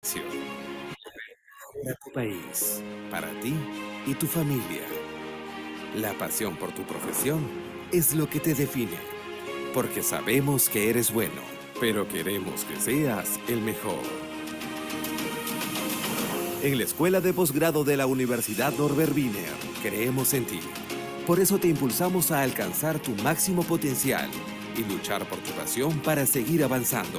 Para tu país, para ti y tu familia. La pasión por tu profesión es lo que te define, porque sabemos que eres bueno, pero queremos que seas el mejor. En la Escuela de Posgrado de la Universidad Norbert Wiener, creemos en ti. Por eso te impulsamos a alcanzar tu máximo potencial y luchar por tu pasión para seguir avanzando.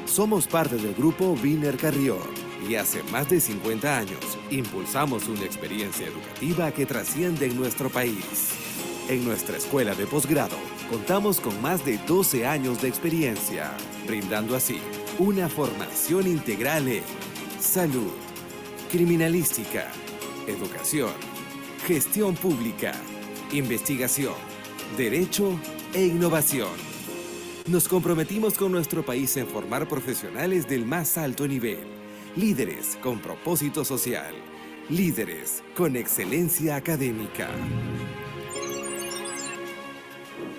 Somos parte del grupo Wiener Carrión y hace más de 50 años impulsamos una experiencia educativa que trasciende en nuestro país. En nuestra escuela de posgrado contamos con más de 12 años de experiencia, brindando así una formación integral en salud, criminalística, educación, gestión pública, investigación, derecho e innovación. Nos comprometimos con nuestro país en formar profesionales del más alto nivel, líderes con propósito social, líderes con excelencia académica.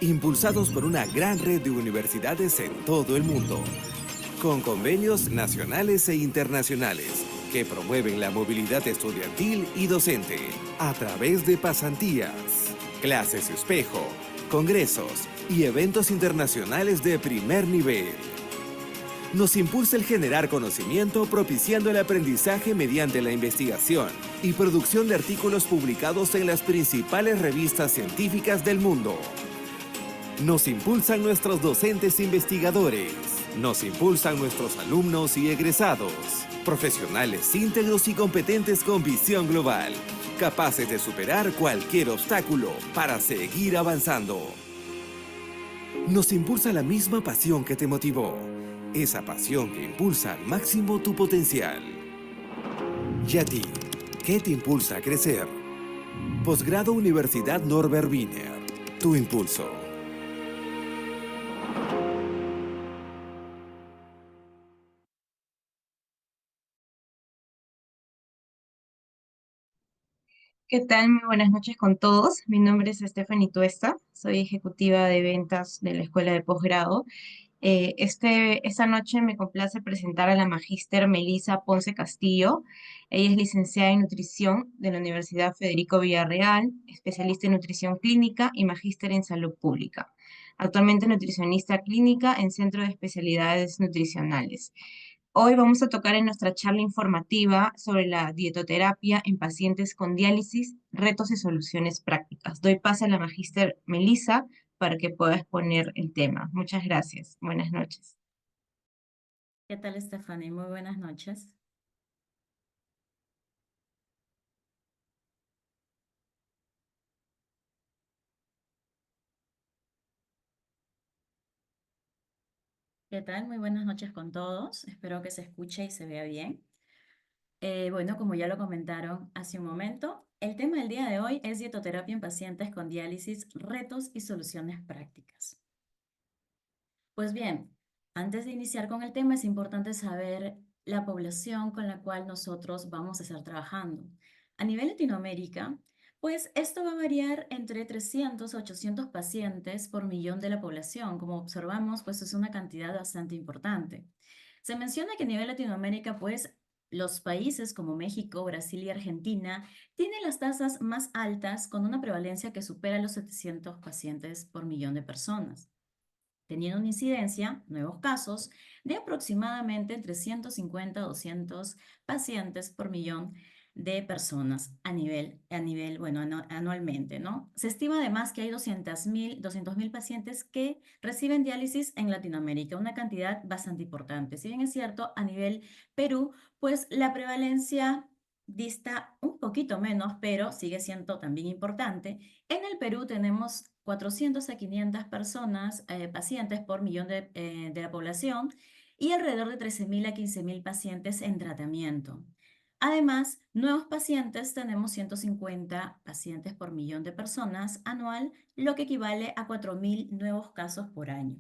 Impulsados por una gran red de universidades en todo el mundo, con convenios nacionales e internacionales que promueven la movilidad estudiantil y docente a través de pasantías, clases espejo, congresos y eventos internacionales de primer nivel. Nos impulsa el generar conocimiento propiciando el aprendizaje mediante la investigación y producción de artículos publicados en las principales revistas científicas del mundo. Nos impulsan nuestros docentes investigadores. Nos impulsan nuestros alumnos y egresados. Profesionales íntegros y competentes con visión global. Capaces de superar cualquier obstáculo para seguir avanzando. Nos impulsa la misma pasión que te motivó. Esa pasión que impulsa al máximo tu potencial. ¿Y a ti? ¿Qué te impulsa a crecer? Posgrado Universidad Norbert Wiener. Tu impulso. ¿Qué tal? Muy buenas noches con todos. Mi nombre es Stephanie Tuesta, soy ejecutiva de ventas de la Escuela de Posgrado. Esta noche me complace presentar a la magíster Melisa Ponce Castillo. Ella es licenciada en nutrición de la Universidad Federico Villarreal, especialista en nutrición clínica y magíster en salud pública. Actualmente nutricionista clínica en Centro de Especialidades Nutricionales. Hoy vamos a tocar en nuestra charla informativa sobre la dietoterapia en pacientes con diálisis, retos y soluciones prácticas. Doy paso a la magíster Melisa para que pueda exponer el tema. Muchas gracias. Buenas noches. ¿Qué tal, Stephanie? Muy buenas noches. ¿Qué tal? Muy buenas noches con todos. Espero que se escuche y se vea bien. Bueno, como ya lo comentaron hace un momento, el tema del día de hoy es dietoterapia en pacientes con diálisis, retos y soluciones prácticas. Pues bien, antes de iniciar con el tema es importante saber la población con la cual nosotros vamos a estar trabajando. A nivel Latinoamérica, pues esto va a variar entre 300 a 800 pacientes por millón de la población. Como observamos, pues es una cantidad bastante importante. Se menciona que a nivel Latinoamérica, pues los países como México, Brasil y Argentina tienen las tasas más altas con una prevalencia que supera los 700 pacientes por millón de personas, teniendo una incidencia, nuevos casos, de aproximadamente entre 150 a 200 pacientes por millón de personas bueno, anualmente, ¿no? Se estima además que hay 200.000 pacientes que reciben diálisis en Latinoamérica, una cantidad bastante importante. Si bien es cierto, a nivel Perú, pues la prevalencia dista un poquito menos, pero sigue siendo también importante. En el Perú tenemos 400 a 500 personas, pacientes por millón de la población y alrededor de 13.000 a 15.000 pacientes en tratamiento. Además, nuevos pacientes tenemos 150 pacientes por millón de personas anual, lo que equivale a 4.000 nuevos casos por año.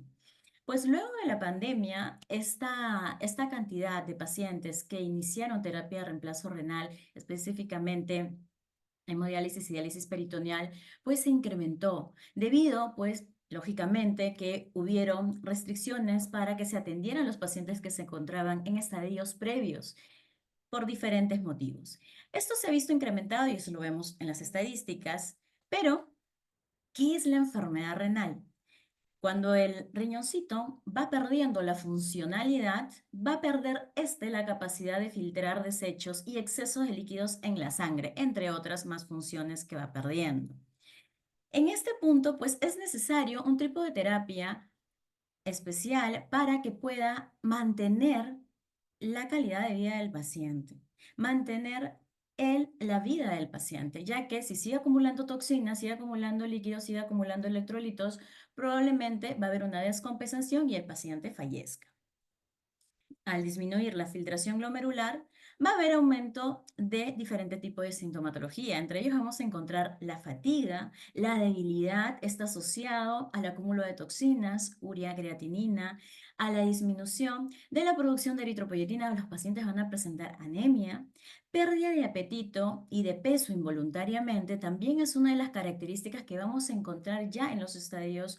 Pues luego de la pandemia, esta cantidad de pacientes que iniciaron terapia de reemplazo renal, específicamente hemodiálisis y diálisis peritoneal, pues se incrementó debido pues lógicamente que hubieron restricciones para que se atendieran los pacientes que se encontraban en estadios previos por diferentes motivos. Esto se ha visto incrementado y eso lo vemos en las estadísticas, pero ¿qué es la enfermedad renal? Cuando el riñoncito va perdiendo la funcionalidad, va a perder la capacidad de filtrar desechos y excesos de líquidos en la sangre, entre otras más funciones que va perdiendo. En este punto, pues es necesario un tipo de terapia especial para que pueda mantener la calidad de vida del paciente, mantener la vida del paciente, ya que si sigue acumulando toxinas, sigue acumulando líquidos, sigue acumulando electrolitos, probablemente va a haber una descompensación y el paciente fallezca. Al disminuir la filtración glomerular, va a haber aumento de diferentes tipos de sintomatología. Entre ellos vamos a encontrar la fatiga, la debilidad, está asociado al acúmulo de toxinas, urea, creatinina, a la disminución de la producción de eritropoyetina. Los pacientes van a presentar anemia, pérdida de apetito y de peso involuntariamente. También es una de las características que vamos a encontrar ya en los estadios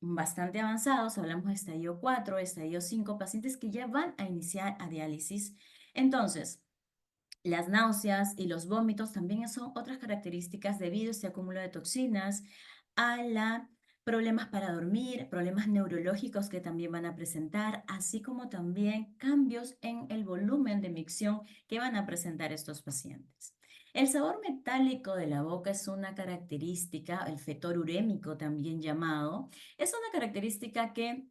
bastante avanzados, hablamos de estadio 4, estadio 5, pacientes que ya van a iniciar a diálisis. Entonces, las náuseas y los vómitos también son otras características debido a este acúmulo de toxinas, a la problemas para dormir, problemas neurológicos que también van a presentar, así como también cambios en el volumen de micción que van a presentar estos pacientes. El sabor metálico de la boca es una característica, el fetor urémico también llamado, es una característica que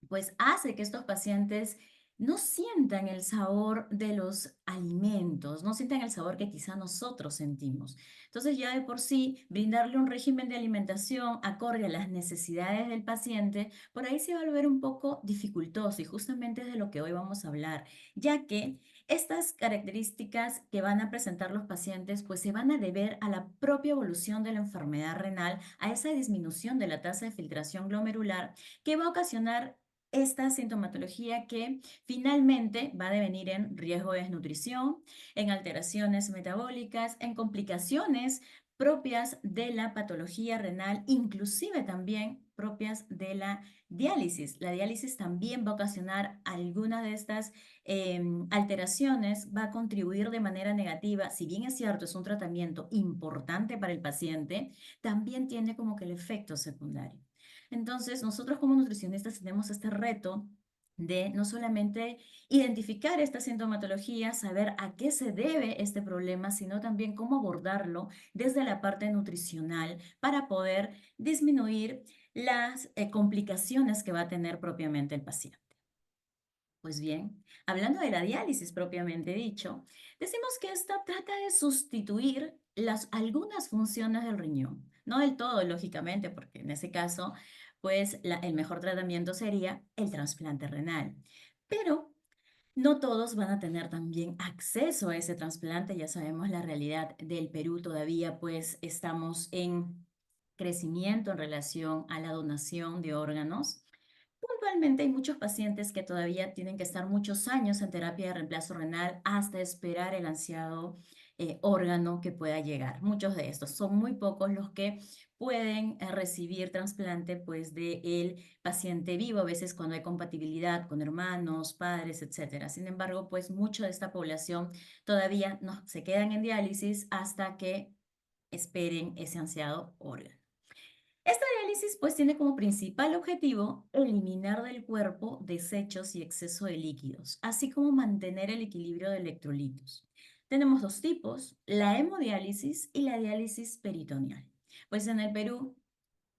pues hace que estos pacientes no sientan el sabor de los alimentos, no sientan el sabor que quizá nosotros sentimos. Entonces ya de por sí, brindarle un régimen de alimentación acorde a las necesidades del paciente, por ahí se va a volver un poco dificultoso y justamente es de lo que hoy vamos a hablar, ya que estas características que van a presentar los pacientes pues se van a deber a la propia evolución de la enfermedad renal, a esa disminución de la tasa de filtración glomerular que va a ocasionar esta sintomatología que finalmente va a devenir en riesgo de desnutrición, en alteraciones metabólicas, en complicaciones propias de la patología renal, inclusive también propias de la diálisis. La diálisis también va a ocasionar algunas de estas alteraciones, va a contribuir de manera negativa. Si bien es cierto, es un tratamiento importante para el paciente, también tiene como que el efecto secundario. Entonces, nosotros como nutricionistas tenemos este reto de no solamente identificar esta sintomatología, saber a qué se debe este problema, sino también cómo abordarlo desde la parte nutricional para poder disminuir las complicaciones que va a tener propiamente el paciente. Pues bien, hablando de la diálisis propiamente dicho, decimos que esta trata de sustituir algunas funciones del riñón. No del todo, lógicamente, porque en ese caso, pues el mejor tratamiento sería el trasplante renal. Pero no todos van a tener también acceso a ese trasplante. Ya sabemos la realidad del Perú todavía, pues estamos en crecimiento en relación a la donación de órganos. Puntualmente hay muchos pacientes que todavía tienen que estar muchos años en terapia de reemplazo renal hasta esperar el ansiado órgano que pueda llegar. Muchos de estos son muy pocos los que pueden recibir trasplante pues de el paciente vivo, a veces cuando hay compatibilidad con hermanos, padres, etcétera. Sin embargo, pues mucha de esta población todavía no se quedan en diálisis hasta que esperen ese ansiado órgano. Esta diálisis pues tiene como principal objetivo eliminar del cuerpo desechos y exceso de líquidos, así como mantener el equilibrio de electrolitos. Tenemos dos tipos, la hemodiálisis y la diálisis peritoneal. Pues en el Perú,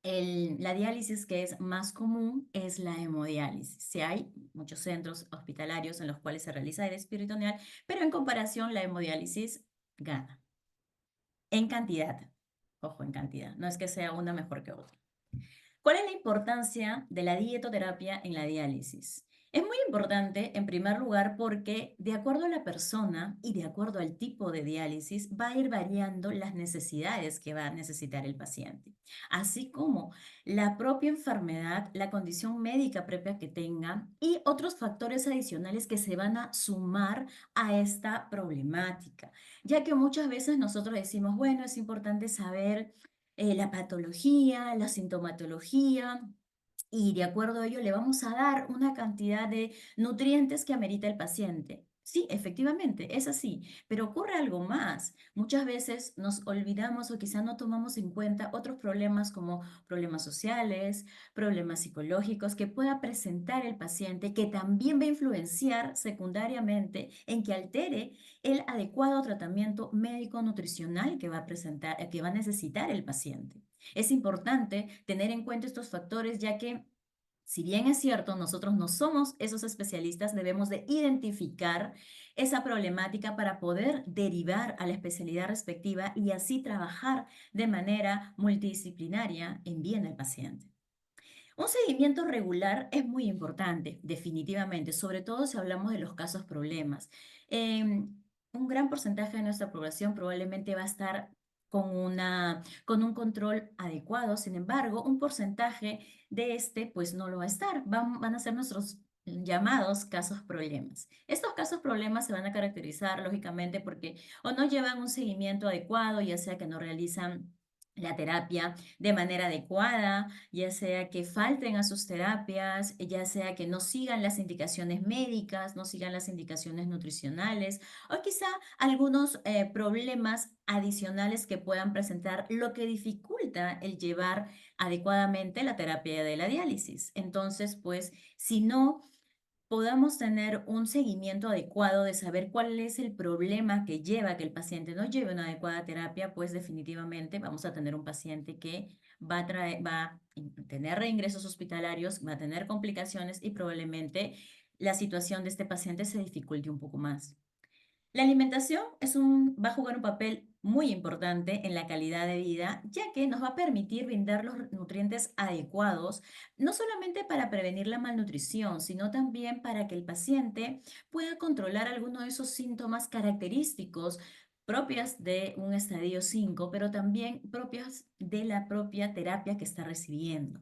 la diálisis que es más común es la hemodiálisis. Sí hay muchos centros hospitalarios en los cuales se realiza diálisis peritoneal, pero en comparación la hemodiálisis gana en cantidad. Ojo, en cantidad. No es que sea una mejor que otra. ¿Cuál es la importancia de la dietoterapia en la diálisis? Es muy importante, en primer lugar, porque de acuerdo a la persona y de acuerdo al tipo de diálisis, va a ir variando las necesidades que va a necesitar el paciente, así como la propia enfermedad, la condición médica propia que tenga y otros factores adicionales que se van a sumar a esta problemática, ya que muchas veces nosotros decimos, bueno, es importante saber la patología, la sintomatología, y de acuerdo a ello le vamos a dar una cantidad de nutrientes que amerita el paciente. Sí, efectivamente, es así, pero ocurre algo más. Muchas veces nos olvidamos o quizá no tomamos en cuenta otros problemas como problemas sociales, problemas psicológicos que pueda presentar el paciente, que también va a influenciar secundariamente en que altere el adecuado tratamiento médico-nutricional que va a presentar, que va a necesitar el paciente. Es importante tener en cuenta estos factores, ya que si bien es cierto, nosotros no somos esos especialistas, debemos de identificar esa problemática para poder derivar a la especialidad respectiva y así trabajar de manera multidisciplinaria en bien del paciente. Un seguimiento regular es muy importante, definitivamente, sobre todo si hablamos de los casos problemas. Un gran porcentaje de nuestra población probablemente va a estar con un control adecuado, sin embargo, un porcentaje de este pues no lo va a estar, van a ser nuestros llamados casos problemas. Estos casos problemas se van a caracterizar lógicamente porque o no llevan un seguimiento adecuado, ya sea que no realizan la terapia de manera adecuada, ya sea que falten a sus terapias, ya sea que no sigan las indicaciones médicas, no sigan las indicaciones nutricionales, o quizá algunos problemas adicionales que puedan presentar, lo que dificulta el llevar adecuadamente la terapia de la diálisis. Entonces, pues, si no podamos tener un seguimiento adecuado de saber cuál es el problema que lleva a que el paciente no lleve una adecuada terapia, pues definitivamente vamos a tener un paciente que va a tener reingresos hospitalarios, va a tener complicaciones y probablemente la situación de este paciente se dificulte un poco más. La alimentación va a jugar un papel muy importante en la calidad de vida, ya que nos va a permitir brindar los nutrientes adecuados, no solamente para prevenir la malnutrición, sino también para que el paciente pueda controlar algunos de esos síntomas característicos propias de un estadio 5, pero también propias de la propia terapia que está recibiendo,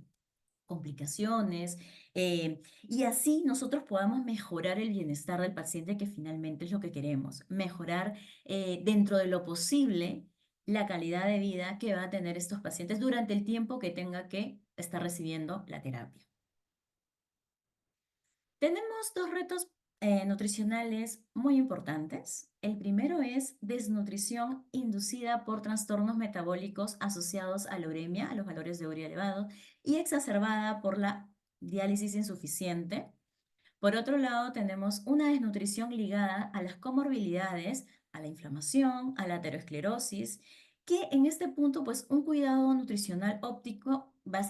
complicaciones, y así nosotros podamos mejorar el bienestar del paciente, que finalmente es lo que queremos, mejorar dentro de lo posible la calidad de vida que va a tener estos pacientes durante el tiempo que tenga que estar recibiendo la terapia. Tenemos dos retos nutricionales muy importantes. El primero es desnutrición inducida por trastornos metabólicos asociados a la uremia, a los valores de urea elevados, y exacerbada por la diálisis insuficiente. Por otro lado, tenemos una desnutrición ligada a las comorbilidades, a la inflamación, a la aterosclerosis, que en este punto, pues un cuidado nutricional óptimo va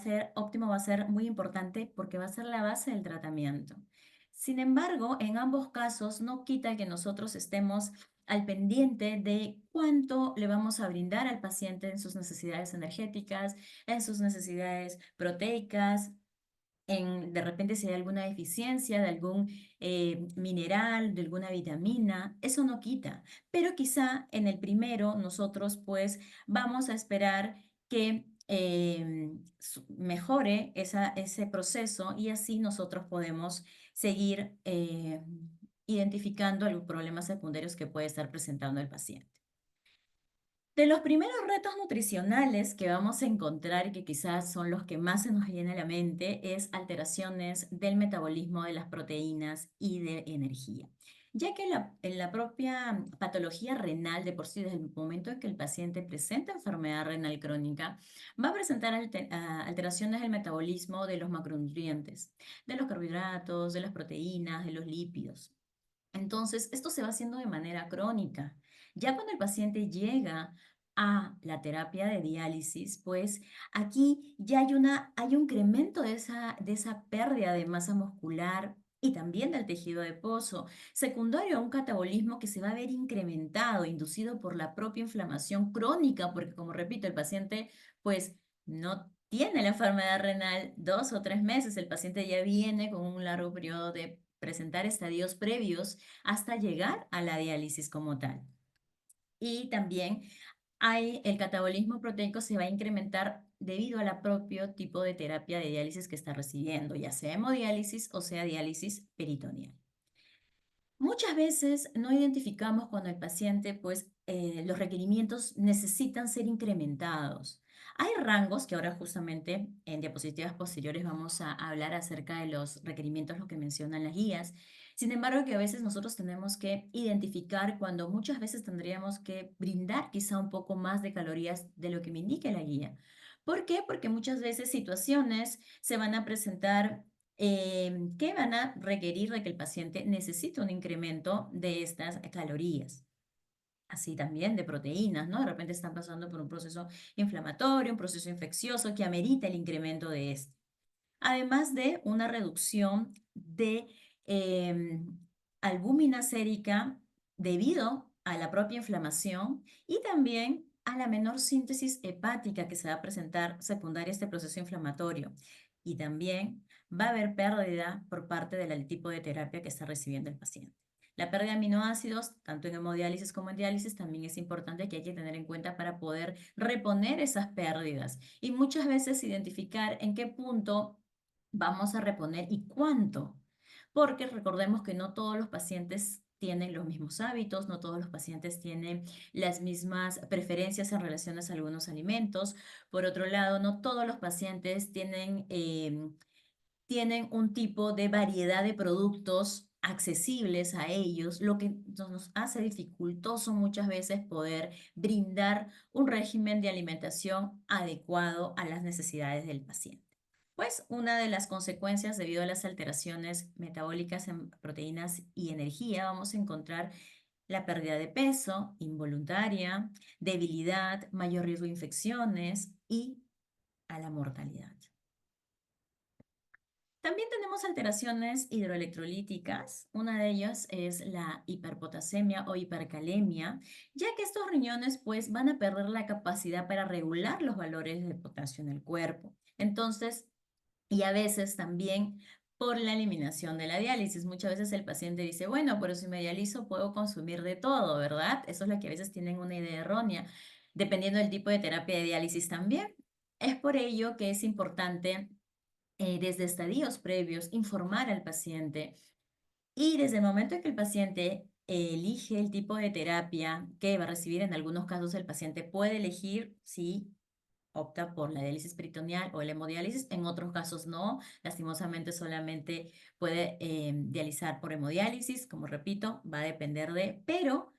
a ser muy importante porque va a ser la base del tratamiento. Sin embargo, en ambos casos no quita que nosotros estemos al pendiente de cuánto le vamos a brindar al paciente en sus necesidades energéticas, en sus necesidades proteicas, de repente si hay alguna deficiencia de algún mineral, de alguna vitamina, eso no quita. Pero quizá en el primero nosotros pues vamos a esperar que mejore ese proceso y así nosotros podemos seguir identificando los problemas secundarios que puede estar presentando el paciente. De los primeros retos nutricionales que vamos a encontrar y que quizás son los que más se nos viene a la mente es alteraciones del metabolismo de las proteínas y de energía, ya que en la propia patología renal de por sí, desde el momento en que el paciente presenta enfermedad renal crónica, va a presentar alteraciones del metabolismo de los macronutrientes, de los carbohidratos, de las proteínas, de los lípidos. Entonces, esto se va haciendo de manera crónica. Ya cuando el paciente llega a la terapia de diálisis, pues aquí ya hay un incremento de esa pérdida de masa muscular y también del tejido adiposo, secundario a un catabolismo que se va a ver incrementado, inducido por la propia inflamación crónica, porque como repito, el paciente pues no tiene la enfermedad renal 2 o 3 meses, el paciente ya viene con un largo periodo de presentar estadios previos hasta llegar a la diálisis como tal. Y también el catabolismo proteico se va a incrementar debido al propio tipo de terapia de diálisis que está recibiendo, ya sea hemodiálisis o sea diálisis peritoneal. Muchas veces no identificamos cuando el paciente, pues, los requerimientos necesitan ser incrementados. Hay rangos que ahora justamente en diapositivas posteriores vamos a hablar acerca de los requerimientos, lo que mencionan las guías. Sin embargo, que a veces nosotros tenemos que identificar cuando muchas veces tendríamos que brindar quizá un poco más de calorías de lo que me indique la guía. ¿Por qué? Porque muchas veces situaciones se van a presentar que van a requerir de que el paciente necesite un incremento de estas calorías. Así también de proteínas, ¿no? De repente están pasando por un proceso inflamatorio, un proceso infeccioso que amerita el incremento de esto. Además de una reducción de albúmina sérica debido a la propia inflamación y también a la menor síntesis hepática que se va a presentar secundaria a este proceso inflamatorio. Y también va a haber pérdida por parte del tipo de terapia que está recibiendo el paciente. La pérdida de aminoácidos, tanto en hemodiálisis como en diálisis, también es importante que hay que tener en cuenta para poder reponer esas pérdidas y muchas veces identificar en qué punto vamos a reponer y cuánto. Porque recordemos que no todos los pacientes tienen los mismos hábitos, no todos los pacientes tienen las mismas preferencias en relación a algunos alimentos. Por otro lado, no todos los pacientes tienen un tipo de variedad de productos accesibles a ellos, lo que nos hace dificultoso muchas veces poder brindar un régimen de alimentación adecuado a las necesidades del paciente. Pues una de las consecuencias debido a las alteraciones metabólicas en proteínas y energía, vamos a encontrar la pérdida de peso involuntaria, debilidad, mayor riesgo de infecciones y a la mortalidad. También tenemos alteraciones hidroelectrolíticas. Una de ellas es la hiperpotasemia o hipercalemia, ya que estos riñones pues van a perder la capacidad para regular los valores de potasio en el cuerpo. Entonces, y a veces también por la eliminación de la diálisis. Muchas veces el paciente dice, bueno, pero si me dializo puedo consumir de todo, ¿verdad? Eso es lo que a veces tienen una idea errónea, dependiendo del tipo de terapia de diálisis también. Es por ello que es importante desde estadios previos, informar al paciente y desde el momento en que el paciente elige el tipo de terapia que va a recibir, en algunos casos el paciente puede elegir si opta por la diálisis peritoneal o la hemodiálisis, en otros casos no, lastimosamente solamente puede dializar por hemodiálisis, como repito, va a depender de, pero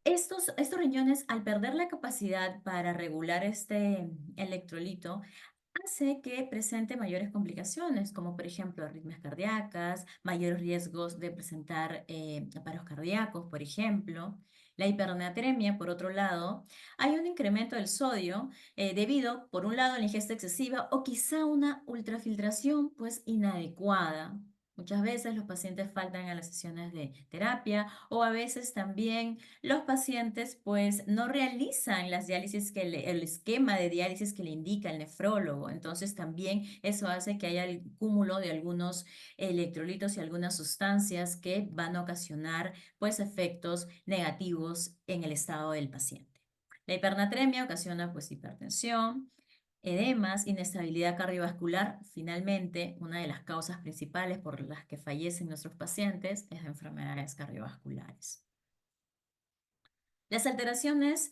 estos riñones al perder la capacidad para regular este electrolito, hace que presente mayores complicaciones, como por ejemplo arritmias cardíacas, mayores riesgos de presentar paros cardíacos, por ejemplo. La hipernatremia, por otro lado, hay un incremento del sodio debido, por un lado, a la ingesta excesiva o quizá una ultrafiltración pues inadecuada. Muchas veces los pacientes faltan a las sesiones de terapia o a veces también los pacientes pues no realizan las diálisis el esquema de diálisis que le indica el nefrólogo. Entonces también eso hace que haya el cúmulo de algunos electrolitos y algunas sustancias que van a ocasionar pues efectos negativos en el estado del paciente. La hipernatremia ocasiona pues hipertensión, edemas, inestabilidad cardiovascular. Finalmente, una de las causas principales por las que fallecen nuestros pacientes es enfermedades cardiovasculares. Las alteraciones,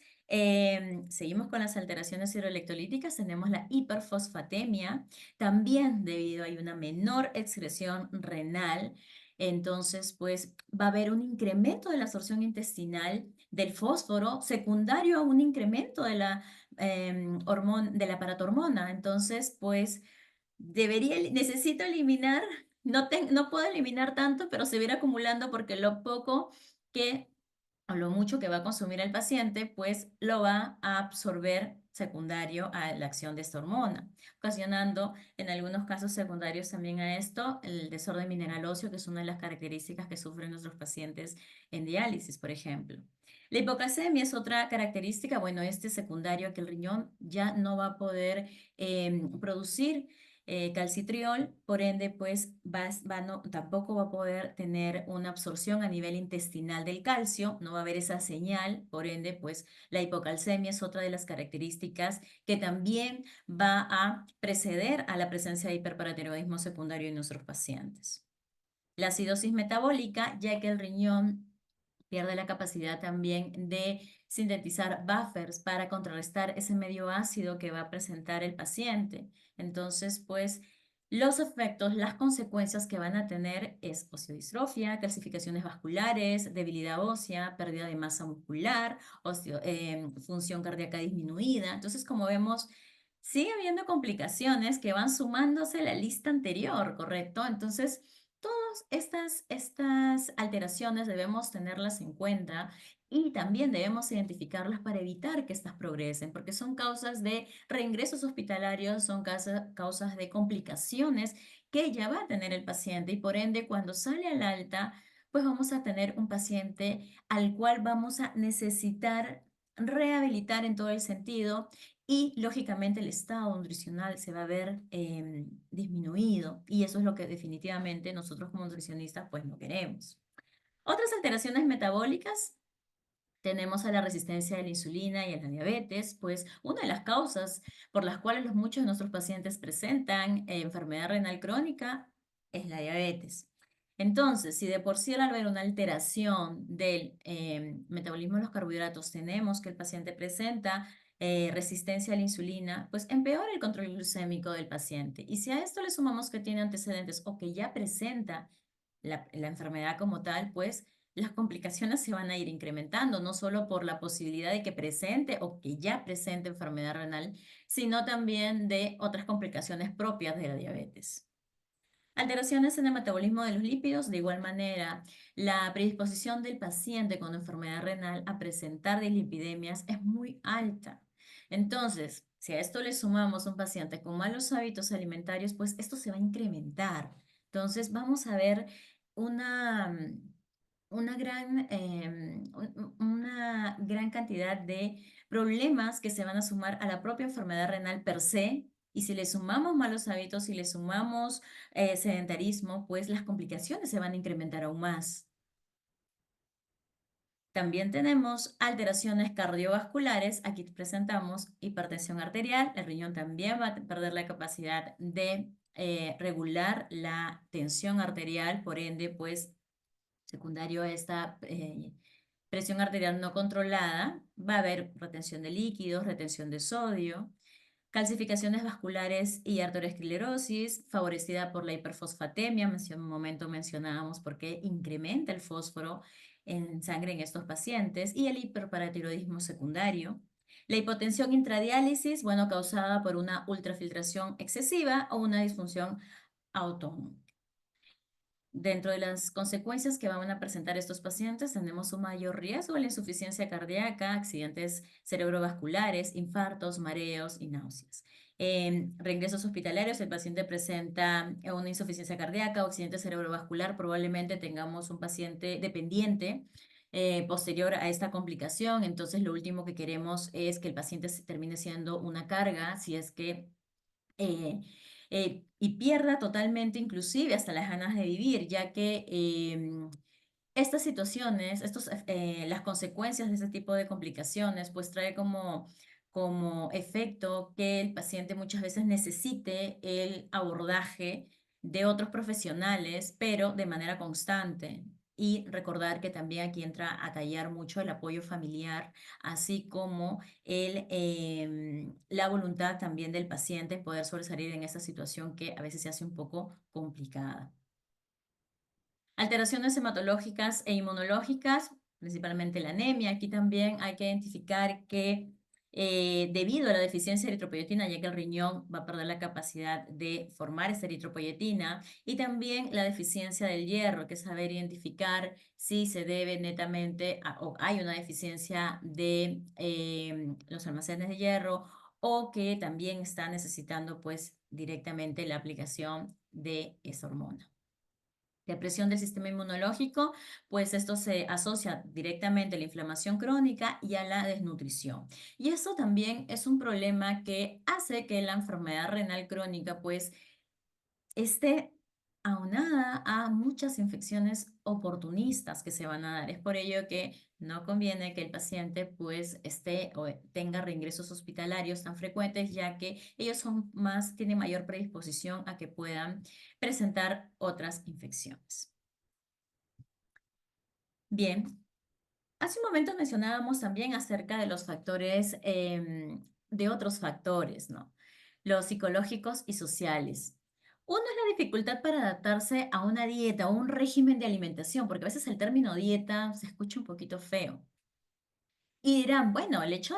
seguimos con las alteraciones hidroelectrolíticas, tenemos la hiperfosfatemia, también debido a una menor excreción renal, entonces pues va a haber un incremento de la absorción intestinal del fósforo secundario a un incremento de de la paratormona, entonces pues necesito eliminar, no puedo eliminar tanto, pero se va a ir acumulando porque lo poco que o lo mucho que va a consumir el paciente, pues lo va a absorber secundario a la acción de esta hormona, ocasionando en algunos casos secundarios también a esto el desorden mineral óseo, que es una de las características que sufren nuestros pacientes en diálisis, por ejemplo. La hipocalcemia es otra característica, bueno, este secundario que el riñón ya no va a poder producir calcitriol, por ende, pues tampoco va a poder tener una absorción a nivel intestinal del calcio, no va a haber esa señal, por ende, pues la hipocalcemia es otra de las características que también va a preceder a la presencia de hiperparatiroidismo secundario en nuestros pacientes. La acidosis metabólica, ya que el riñón pierde la capacidad también de sintetizar buffers para contrarrestar ese medio ácido que va a presentar el paciente. Entonces, pues, los efectos, las consecuencias que van a tener es osteodistrofia, calcificaciones vasculares, debilidad ósea, pérdida de masa muscular, función cardíaca disminuida. Entonces, como vemos, sigue habiendo complicaciones que van sumándose a la lista anterior, ¿correcto? Entonces, todas estas alteraciones debemos tenerlas en cuenta y también debemos identificarlas para evitar que estas progresen, porque son causas de reingresos hospitalarios, son causas de complicaciones que ya va a tener el paciente y por ende cuando sale al alta, pues vamos a tener un paciente al cual vamos a necesitar rehabilitar en todo el sentido y lógicamente el estado nutricional se va a ver disminuido y eso es lo que definitivamente nosotros como nutricionistas pues no queremos. Otras alteraciones metabólicas, tenemos a la resistencia a la insulina y a la diabetes, pues una de las causas por las cuales muchos de nuestros pacientes presentan enfermedad renal crónica es la diabetes. Entonces, si de por sí al haber una alteración del metabolismo de los carbohidratos tenemos que el paciente presenta resistencia a la insulina, pues empeora el control glucémico del paciente. Y si a esto le sumamos que tiene antecedentes o que ya presenta la enfermedad como tal, pues las complicaciones se van a ir incrementando, no solo por la posibilidad de que presente o que ya presente enfermedad renal, sino también de otras complicaciones propias de la diabetes. Alteraciones en el metabolismo de los lípidos, de igual manera, la predisposición del paciente con enfermedad renal a presentar dislipidemias es muy alta. Entonces, si a esto le sumamos un paciente con malos hábitos alimentarios, pues esto se va a incrementar. Entonces, vamos a ver una, una gran cantidad de problemas que se van a sumar a la propia enfermedad renal per se. Y si le sumamos malos hábitos, si le sumamos sedentarismo, pues las complicaciones se van a incrementar aún más. También tenemos alteraciones cardiovasculares. Aquí presentamos hipertensión arterial. El riñón también va a perder la capacidad de regular la tensión arterial, por ende, pues secundario a esta presión arterial no controlada, va a haber retención de líquidos, retención de sodio, calcificaciones vasculares y arteriosclerosis, favorecida por la hiperfosfatemia, en un momento mencionábamos porque incrementa el fósforo en sangre en estos pacientes, y el hiperparatiroidismo secundario. La hipotensión intradiálisis, bueno, causada por una ultrafiltración excesiva o una disfunción autónoma. Dentro de las consecuencias que van a presentar estos pacientes, tenemos un mayor riesgo de la insuficiencia cardíaca, accidentes cerebrovasculares, infartos, mareos y náuseas. En reingresos hospitalarios, el paciente presenta una insuficiencia cardíaca o accidente cerebrovascular, probablemente tengamos un paciente dependiente posterior a esta complicación. Entonces, lo último que queremos es que el paciente termine siendo una carga, si es que eh, y pierda totalmente inclusive hasta las ganas de vivir, ya que estas situaciones, las consecuencias de este tipo de complicaciones, pues trae como efecto que el paciente muchas veces necesite el abordaje de otros profesionales, pero de manera constante. Y recordar que también aquí entra a tallar mucho el apoyo familiar, así como la voluntad también del paciente en poder sobresalir en esa situación que a veces se hace un poco complicada. Alteraciones hematológicas e inmunológicas, principalmente la anemia. Aquí también hay que identificar que debido a la deficiencia de eritropoyetina, ya que el riñón va a perder la capacidad de formar esa eritropoyetina, y también la deficiencia del hierro, que es saber identificar si se debe netamente o hay una deficiencia de los almacenes de hierro, o que también está necesitando pues directamente la aplicación de esa hormona. Depresión del sistema inmunológico, pues esto se asocia directamente a la inflamación crónica y a la desnutrición. Y eso también es un problema que hace que la enfermedad renal crónica pues esté aunada a muchas infecciones oportunistas que se van a dar. Es por ello que no conviene que el paciente pues esté o tenga reingresos hospitalarios tan frecuentes, ya que ellos tienen mayor predisposición a que puedan presentar otras infecciones. Bien, Hace un momento mencionábamos también acerca de los factores, de otros factores, ¿no? Los psicológicos y sociales. Uno es la dificultad para adaptarse a una dieta o un régimen de alimentación, porque a veces el término dieta se escucha un poquito feo. Y dirán, bueno, el hecho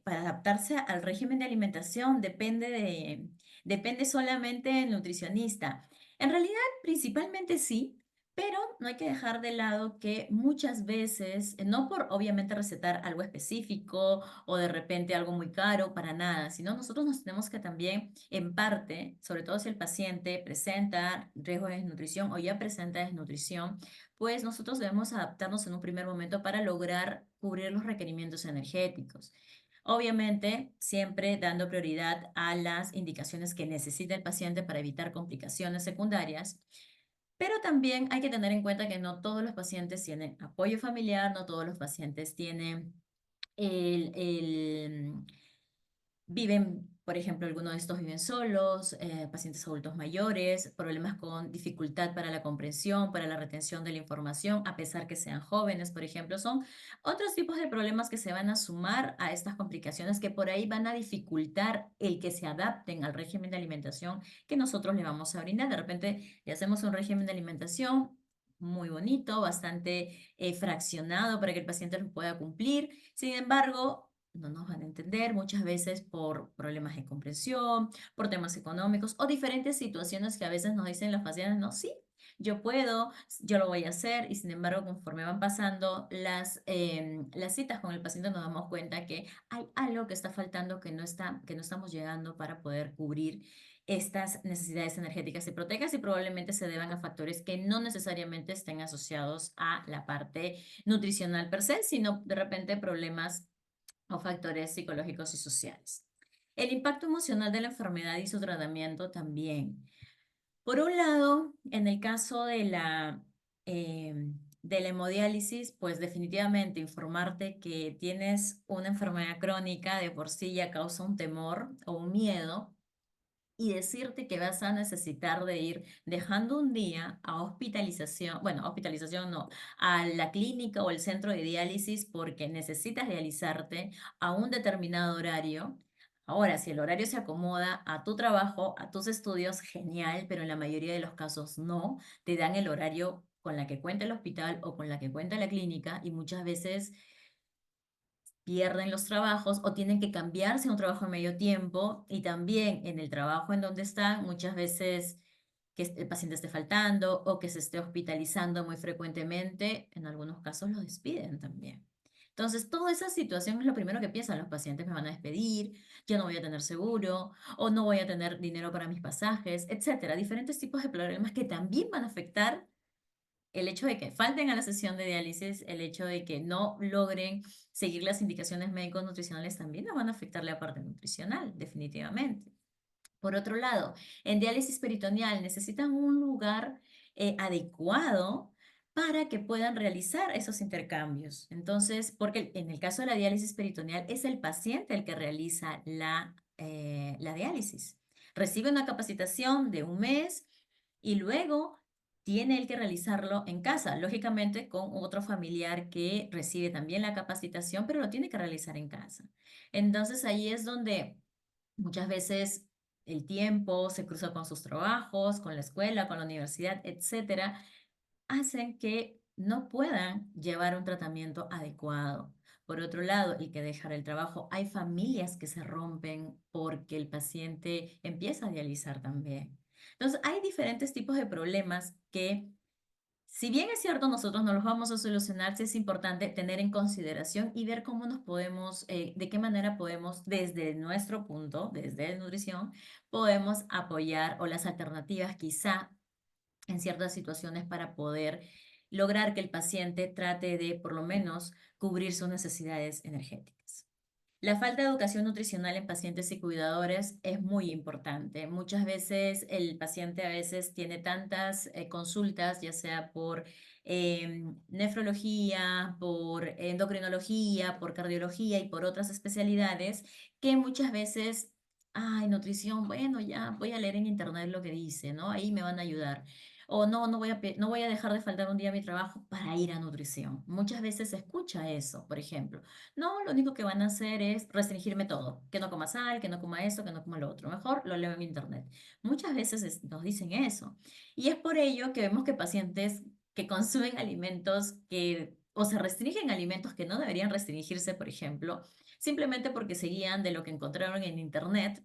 para adaptarse al régimen de alimentación depende solamente del nutricionista. En realidad, principalmente sí, pero no hay que dejar de lado que muchas veces, no por obviamente recetar algo específico o de repente algo muy caro, para nada, sino nosotros nos tenemos que también, en parte, sobre todo si el paciente presenta riesgo de desnutrición o ya presenta desnutrición, pues nosotros debemos adaptarnos en un primer momento para lograr cubrir los requerimientos energéticos. Obviamente, siempre dando prioridad a las indicaciones que necesita el paciente para evitar complicaciones secundarias, pero también hay que tener en cuenta que no todos los pacientes tienen apoyo familiar, no todos los pacientes tienen el viven, por ejemplo, algunos de estos viven solos, pacientes adultos mayores, problemas con dificultad para la comprensión, para la retención de la información, a pesar que sean jóvenes, por ejemplo, son otros tipos de problemas que se van a sumar a estas complicaciones que por ahí van a dificultar el que se adapten al régimen de alimentación que nosotros le vamos a brindar. De repente le hacemos un régimen de alimentación muy bonito, bastante fraccionado para que el paciente lo pueda cumplir. Sin embargo, no nos van a entender muchas veces por problemas de comprensión, por temas económicos o diferentes situaciones que a veces nos dicen los pacientes, no, sí, yo puedo, yo lo voy a hacer y sin embargo conforme van pasando las citas con el paciente nos damos cuenta que hay algo que está faltando que no estamos llegando para poder cubrir estas necesidades energéticas y proteicas y probablemente se deban a factores que no necesariamente estén asociados a la parte nutricional per se, sino de repente problemas o factores psicológicos y sociales. El impacto emocional de la enfermedad y su tratamiento también. Por un lado, en el caso de la hemodiálisis, pues definitivamente informarte que tienes una enfermedad crónica de por sí ya causa un temor o un miedo y decirte que vas a necesitar de ir dejando un día a hospitalización, bueno, hospitalización no, a la clínica o el centro de diálisis porque necesitas realizarte a un determinado horario. Ahora, si el horario se acomoda a tu trabajo, a tus estudios, genial, pero en la mayoría de los casos no, te dan el horario con la que cuenta el hospital o con la que cuenta la clínica y muchas veces pierden los trabajos o tienen que cambiarse a un trabajo de medio tiempo y también en el trabajo en donde están, muchas veces que el paciente esté faltando o que se esté hospitalizando muy frecuentemente, en algunos casos lo despiden también. Entonces, toda esa situación es lo primero que piensan los pacientes, me van a despedir, yo no voy a tener seguro o no voy a tener dinero para mis pasajes, etcétera. Diferentes tipos de problemas que también van a afectar el hecho de que falten a la sesión de diálisis, el hecho de que no logren seguir las indicaciones médicos nutricionales también nos van a afectar la parte nutricional, definitivamente. Por otro lado, en diálisis peritoneal necesitan un lugar adecuado para que puedan realizar esos intercambios. Entonces, porque en el caso de la diálisis peritoneal es el paciente el que realiza la diálisis. Recibe una capacitación de un mes y luego tiene él que realizarlo en casa, lógicamente con otro familiar que recibe también la capacitación, pero lo tiene que realizar en casa. Entonces ahí es donde muchas veces el tiempo se cruza con sus trabajos, con la escuela, con la universidad, etcétera, hacen que no puedan llevar un tratamiento adecuado. Por otro lado, el que dejar el trabajo, hay familias que se rompen porque el paciente empieza a dializar también. Entonces, hay diferentes tipos de problemas que, si bien es cierto, nosotros no los vamos a solucionar, sí es importante tener en consideración y ver cómo nos podemos, de qué manera podemos, desde nuestro punto, desde la nutrición, podemos apoyar o las alternativas quizá en ciertas situaciones para poder lograr que el paciente trate de, por lo menos, cubrir sus necesidades energéticas. La falta de educación nutricional en pacientes y cuidadores es muy importante. Muchas veces el paciente a veces tiene tantas consultas, ya sea por nefrología, por endocrinología, por cardiología y por otras especialidades, que muchas veces, ay, nutrición, bueno, ya voy a leer en internet lo que dice, ¿no? Ahí me van a ayudar. o no, no voy a dejar de faltar un día a mi trabajo para ir a nutrición. Muchas veces se escucha eso, por ejemplo. No, lo único que van a hacer es restringirme todo, que no coma sal, que no coma esto, que no coma lo otro. Mejor lo leo en internet. Muchas veces nos dicen eso. Y es por ello que vemos que pacientes que consumen alimentos que o se restringen alimentos que no deberían restringirse, por ejemplo, simplemente porque se guían de lo que encontraron en internet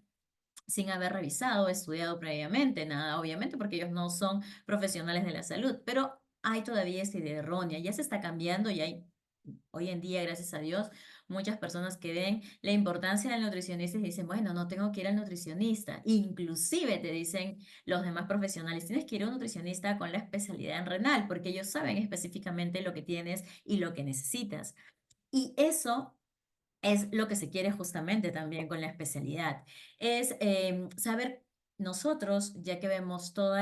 sin haber revisado, estudiado previamente, nada, obviamente, porque ellos no son profesionales de la salud, pero hay todavía esa idea errónea, ya se está cambiando y hay hoy en día, gracias a Dios, muchas personas que ven la importancia del nutricionista y dicen, bueno, no tengo que ir al nutricionista. Inclusive te dicen los demás profesionales, tienes que ir a un nutricionista con la especialidad en renal, porque ellos saben específicamente lo que tienes y lo que necesitas. Y eso es lo que se quiere justamente también con la especialidad. Es saber nosotros, ya que vemos todos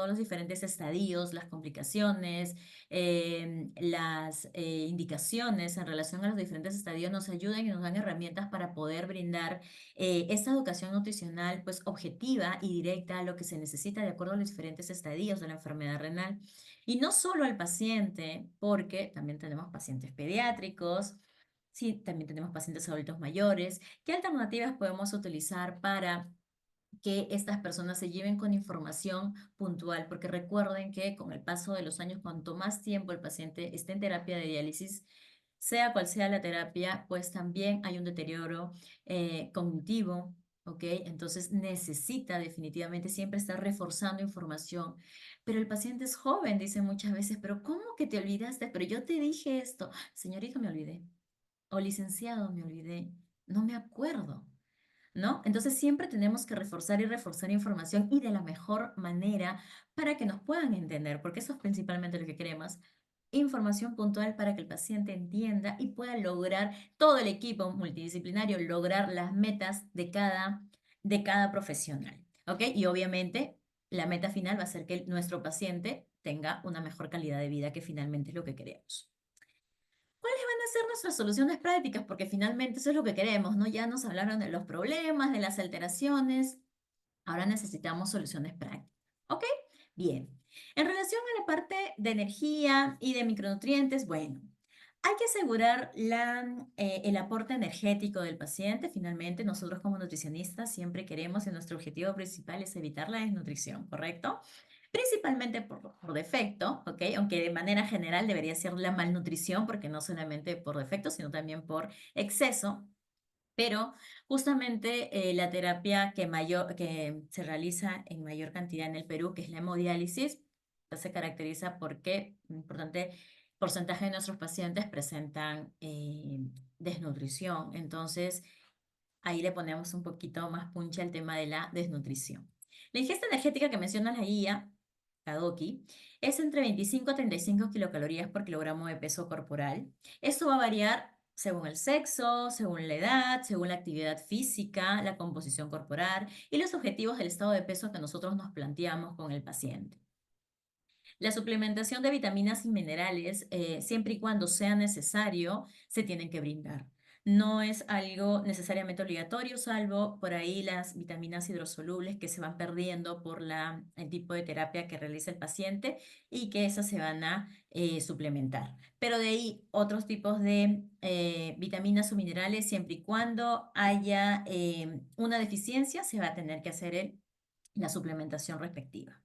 los diferentes estadios, las complicaciones, las indicaciones en relación a los diferentes estadios, nos ayudan y nos dan herramientas para poder brindar esta educación nutricional pues objetiva y directa a lo que se necesita de acuerdo a los diferentes estadios de la enfermedad renal. Y no solo al paciente, porque también tenemos pacientes pediátricos. Sí, también tenemos pacientes adultos mayores. ¿Qué alternativas podemos utilizar para que estas personas se lleven con información puntual? Porque recuerden que con el paso de los años, cuanto más tiempo el paciente esté en terapia de diálisis, sea cual sea la terapia, pues también hay un deterioro cognitivo, ¿ok? Entonces necesita definitivamente siempre estar reforzando información. Pero el paciente es joven, dice muchas veces, pero ¿cómo que te olvidaste? Pero yo te dije esto. Señorita, me olvidé. O licenciado, me olvidé, no me acuerdo, ¿no? Entonces siempre tenemos que reforzar y reforzar información y de la mejor manera para que nos puedan entender, porque eso es principalmente lo que queremos. Información puntual para que el paciente entienda y pueda lograr todo el equipo multidisciplinario, lograr las metas de cada profesional, ¿ok? Y obviamente la meta final va a ser que nuestro paciente tenga una mejor calidad de vida, que finalmente es lo que queremos. ¿Cuáles van a ser nuestras soluciones prácticas? Porque finalmente eso es lo que queremos, ¿no? Ya nos hablaron de los problemas, de las alteraciones. Ahora necesitamos soluciones prácticas. ¿Ok? Bien. En relación a la parte de energía y de micronutrientes, bueno, hay que asegurar el aporte energético del paciente. Finalmente, nosotros como nutricionistas siempre queremos y nuestro objetivo principal es evitar la desnutrición, ¿correcto? Principalmente por defecto, ¿ok? Aunque de manera general debería ser la malnutrición, porque no solamente por defecto, sino también por exceso. Pero justamente la terapia que se realiza en mayor cantidad en el Perú, que es la hemodiálisis, pues se caracteriza porque un importante porcentaje de nuestros pacientes presentan desnutrición. Entonces, ahí le ponemos un poquito más punche al tema de la desnutrición. La ingesta energética que menciona la guía, Kadoki, es entre 25 a 35 kilocalorías por kilogramo de peso corporal. Esto va a variar según el sexo, según la edad, según la actividad física, la composición corporal y los objetivos del estado de peso que nosotros nos planteamos con el paciente. La suplementación de vitaminas y minerales, siempre y cuando sea necesario, se tienen que brindar. No es algo necesariamente obligatorio, salvo por ahí las vitaminas hidrosolubles que se van perdiendo por el tipo de terapia que realiza el paciente y que esas se van a suplementar. Pero de ahí otros tipos de vitaminas o minerales, siempre y cuando haya una deficiencia, se va a tener que hacer la suplementación respectiva.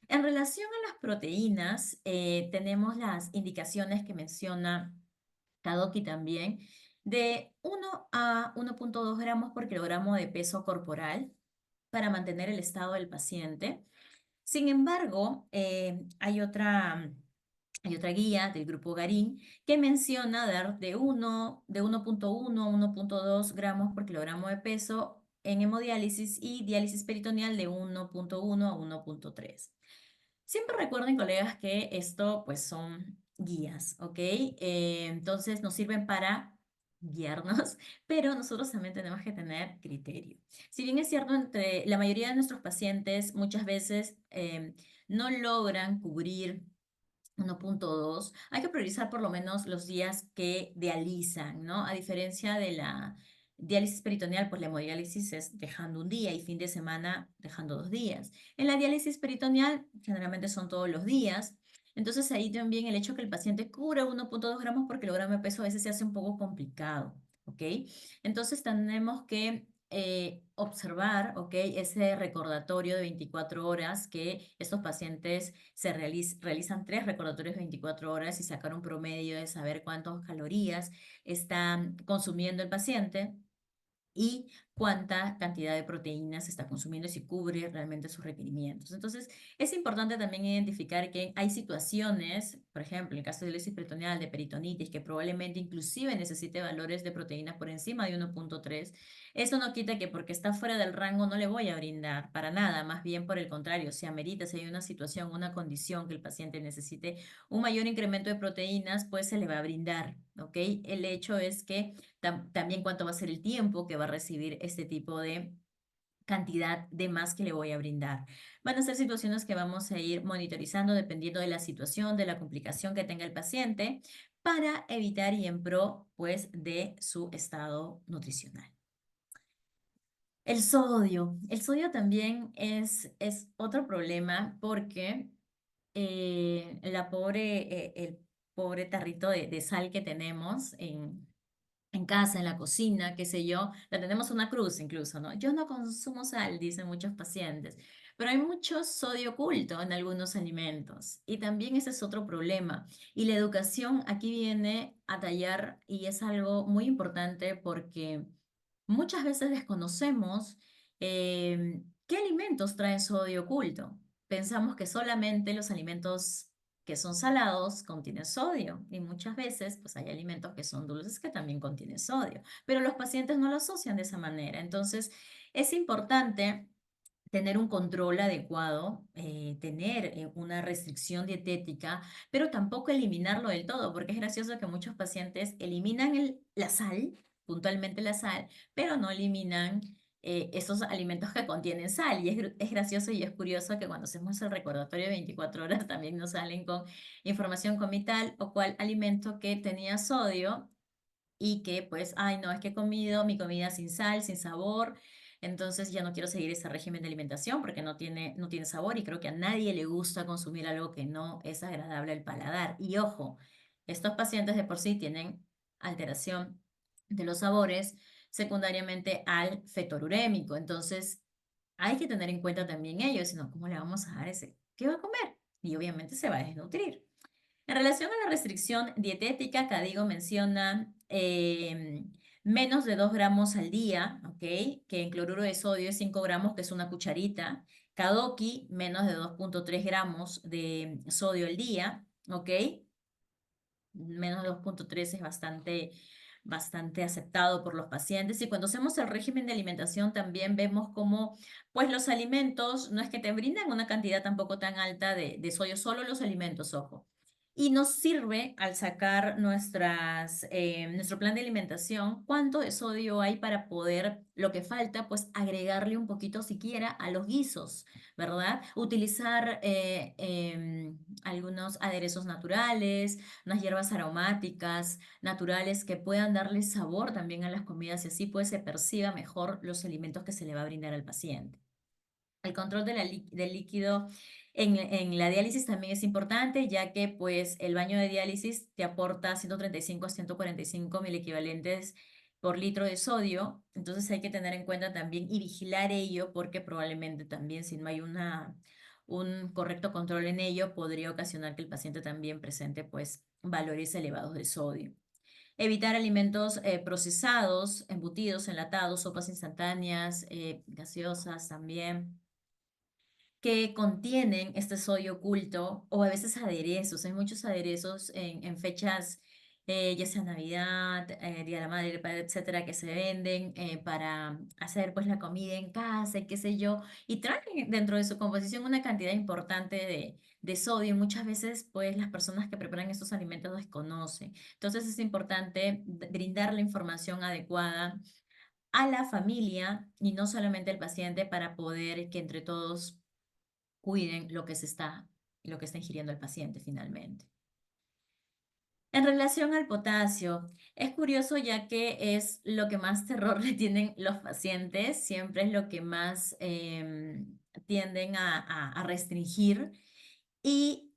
En relación a las proteínas, tenemos las indicaciones que menciona Kadoki también, de 1 a 1,2 gramos por kilogramo de peso corporal para mantener el estado del paciente. Sin embargo, hay otra guía del grupo Garín que menciona dar de 1,1 a 1,2 gramos por kilogramo de peso en hemodiálisis y diálisis peritoneal de 1,1 a 1,3. Siempre recuerden, colegas, que esto pues son guías, ¿ok? Entonces nos sirven para guiarnos, pero nosotros también tenemos que tener criterio. Si bien es cierto, entre la mayoría de nuestros pacientes muchas veces no logran cubrir 1,2, hay que priorizar por lo menos los días que dializan, ¿no? A diferencia diálisis peritoneal, pues la hemodiálisis es dejando un día y fin de semana dejando 2 días. En la diálisis peritoneal generalmente son todos los días. Entonces ahí también el hecho que el paciente cubra 1,2 gramos por kilogramo de peso a veces se hace un poco complicado, ¿ok? Entonces tenemos que observar, ¿ok? Ese recordatorio de 24 horas que estos pacientes realizan 3 recordatorios de 24 horas y sacar un promedio de saber cuántas calorías está consumiendo el paciente y cuánta cantidad de proteínas está consumiendo y si cubre realmente sus requerimientos. Entonces, es importante también identificar que hay situaciones, por ejemplo, en el caso de diálisis peritoneal, de peritonitis, que probablemente inclusive necesite valores de proteínas por encima de 1,3. Eso no quita que porque está fuera del rango no le voy a brindar para nada, más bien por el contrario, si amerita, si hay una situación, una condición que el paciente necesite un mayor incremento de proteínas, pues se le va a brindar, ¿ok? El hecho es que también cuánto va a ser el tiempo que va a recibir este tipo de cantidad de más que le voy a brindar. Van a ser situaciones que vamos a ir monitorizando dependiendo de la situación, de la complicación que tenga el paciente, para evitar y en pro, pues, de su estado nutricional. El sodio también es otro problema porque el pobre tarrito de sal que tenemos en casa, en la cocina, qué sé yo, la tenemos una cruz incluso, ¿no? Yo no consumo sal, dicen muchos pacientes, pero hay mucho sodio oculto en algunos alimentos y también ese es otro problema. Y la educación aquí viene a tallar y es algo muy importante porque muchas veces desconocemos qué alimentos traen sodio oculto. Pensamos que solamente los alimentos que son salados contienen sodio y muchas veces pues hay alimentos que son dulces que también contienen sodio, pero los pacientes no lo asocian de esa manera. Entonces es importante tener un control adecuado, tener una restricción dietética, pero tampoco eliminarlo del todo, porque es gracioso que muchos pacientes eliminan la sal, puntualmente la sal, pero no eliminan esos alimentos que contienen sal. Y es gracioso y es curioso que cuando hacemos el recordatorio de 24 horas también nos salen con información comital o cual alimento que tenía sodio y que pues, ay, no, es que he comido mi comida sin sal, sin sabor, entonces ya no quiero seguir ese régimen de alimentación porque no tiene sabor y creo que a nadie le gusta consumir algo que no es agradable al paladar. Y ojo, estos pacientes de por sí tienen alteración de los sabores secundariamente al fetorurémico, entonces hay que tener en cuenta también ello, sino cómo le vamos a dar ese, ¿qué va a comer? Y obviamente se va a desnutrir. En relación a la restricción dietética, Cadigo menciona menos de 2 gramos al día, ¿ok? Que en cloruro de sodio es 5 gramos, que es una cucharita. Kadoki, menos de 2,3 gramos de sodio al día, ¿ok? Menos de 2,3 es bastante aceptado por los pacientes. Y cuando hacemos el régimen de alimentación también vemos cómo, pues los alimentos, no es que te brindan una cantidad tampoco tan alta de sodio, solo los alimentos, ojo. Y nos sirve al sacar nuestro plan de alimentación, cuánto de sodio hay para poder, lo que falta, pues agregarle un poquito siquiera a los guisos, ¿verdad? Utilizar algunos aderezos naturales, unas hierbas aromáticas, naturales, que puedan darle sabor también a las comidas y así pues se perciba mejor los alimentos que se le va a brindar al paciente. El control del líquido en la diálisis también es importante, ya que pues el baño de diálisis te aporta 135 a 145 equivalentes por litro de sodio, entonces hay que tener en cuenta también y vigilar ello, porque probablemente también si no hay un correcto control en ello, podría ocasionar que el paciente también presente pues valores elevados de sodio. Evitar alimentos procesados, embutidos, enlatados, sopas instantáneas, gaseosas también que contienen este sodio oculto o a veces aderezos. Hay muchos aderezos en fechas, ya sea Navidad, Día de la Madre, del Padre, etcétera, que se venden para hacer pues la comida en casa y qué sé yo, y traen dentro de su composición una cantidad importante de sodio. Muchas veces pues las personas que preparan estos alimentos desconocen. Entonces es importante brindar la información adecuada a la familia y no solamente al paciente para poder que entre todos cuiden lo que está ingiriendo el paciente finalmente. En relación al potasio, es curioso ya que es lo que más terror le tienen los pacientes, siempre es lo que más tienden a restringir y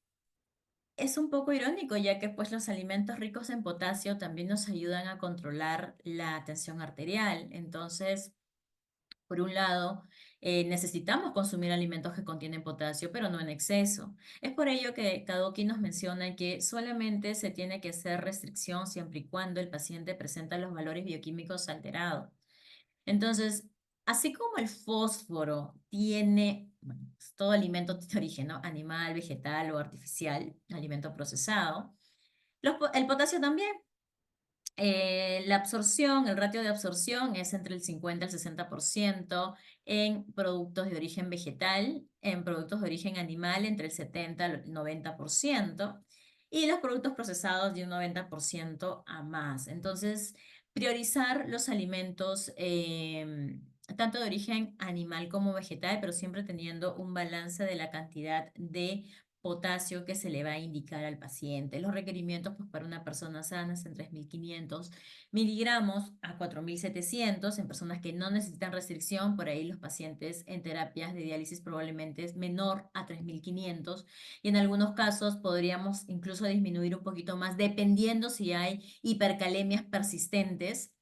es un poco irónico ya que pues los alimentos ricos en potasio también nos ayudan a controlar la tensión arterial. Entonces, por un lado, necesitamos consumir alimentos que contienen potasio, pero no en exceso. Es por ello que Kadoki nos menciona que solamente se tiene que hacer restricción siempre y cuando el paciente presenta los valores bioquímicos alterados. Entonces, así como el fósforo tiene, bueno, pues, todo alimento de origen, ¿no? Animal, vegetal o artificial, alimento procesado, el potasio también. La absorción, el ratio de absorción es entre el 50 y el 60% en productos de origen vegetal, en productos de origen animal entre el 70 y el 90%, y los productos procesados de un 90% a más. Entonces, priorizar los alimentos tanto de origen animal como vegetal, pero siempre teniendo un balance de la cantidad de potasio que se le va a indicar al paciente. Los requerimientos pues, para una persona sana es en 3.500 miligramos a 4.700. En personas que no necesitan restricción, por ahí los pacientes en terapias de diálisis probablemente es menor a 3.500. Y en algunos casos podríamos incluso disminuir un poquito más dependiendo si hay hipercalemias persistentes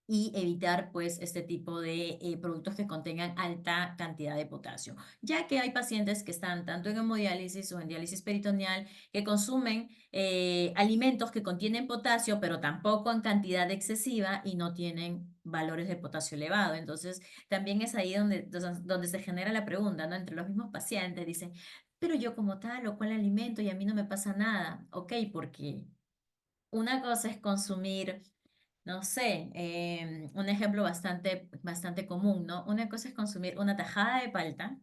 y evitar pues este tipo de productos que contengan alta cantidad de potasio, ya que hay pacientes que están tanto en hemodiálisis o en diálisis peritoneal que consumen alimentos que contienen potasio, pero tampoco en cantidad excesiva y no tienen valores de potasio elevado. Entonces, también es ahí donde se genera la pregunta, ¿no? Entre los mismos pacientes dicen, pero yo como tal o cual alimento y a mí no me pasa nada. Ok, porque una cosa es consumir no sé, un ejemplo bastante común, ¿no? Una cosa es consumir una tajada de palta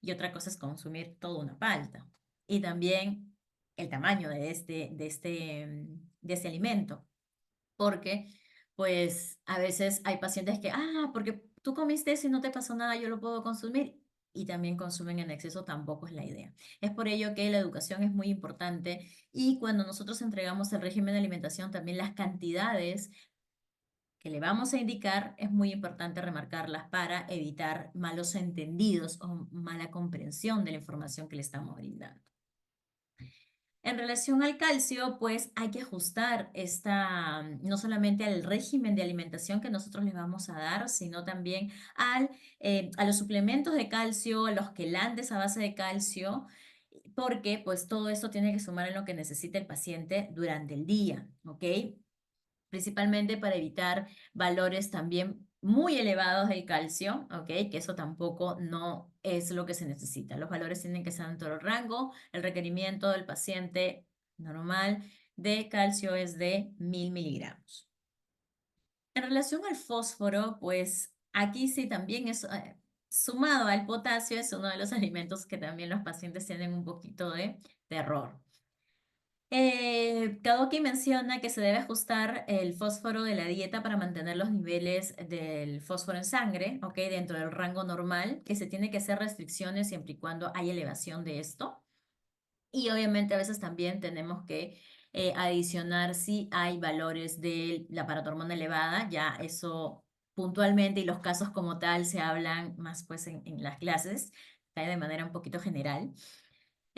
y otra cosa es consumir toda una palta. Y también el tamaño de este alimento. Porque, pues, a veces hay pacientes que, porque tú comiste eso y no te pasó nada, yo lo puedo consumir. Y también consumen en exceso, tampoco es la idea. Es por ello que la educación es muy importante y cuando nosotros entregamos el régimen de alimentación, también las cantidades que le vamos a indicar, es muy importante remarcarlas para evitar malos entendidos o mala comprensión de la información que le estamos brindando. En relación al calcio, pues hay que ajustar no solamente al régimen de alimentación que nosotros les vamos a dar, sino también a los suplementos de calcio, a los quelantes a base de calcio, porque pues todo esto tiene que sumar en lo que necesita el paciente durante el día, ¿ok? Principalmente para evitar valores también muy elevados del calcio, ¿ok? Que eso tampoco no es lo que se necesita. Los valores tienen que estar dentro del rango. El requerimiento del paciente normal de calcio es de 1.000 miligramos. En relación al fósforo, pues aquí sí también es sumado al potasio, es uno de los alimentos que también los pacientes tienen un poquito de terror. Kadoki menciona que se debe ajustar el fósforo de la dieta para mantener los niveles del fósforo en sangre, ¿ok? Dentro del rango normal, que se tiene que hacer restricciones siempre y cuando hay elevación de esto. Y obviamente a veces también tenemos que adicionar si hay valores de la paratormona elevada, ya eso puntualmente y los casos como tal se hablan más pues en las clases, de manera un poquito general.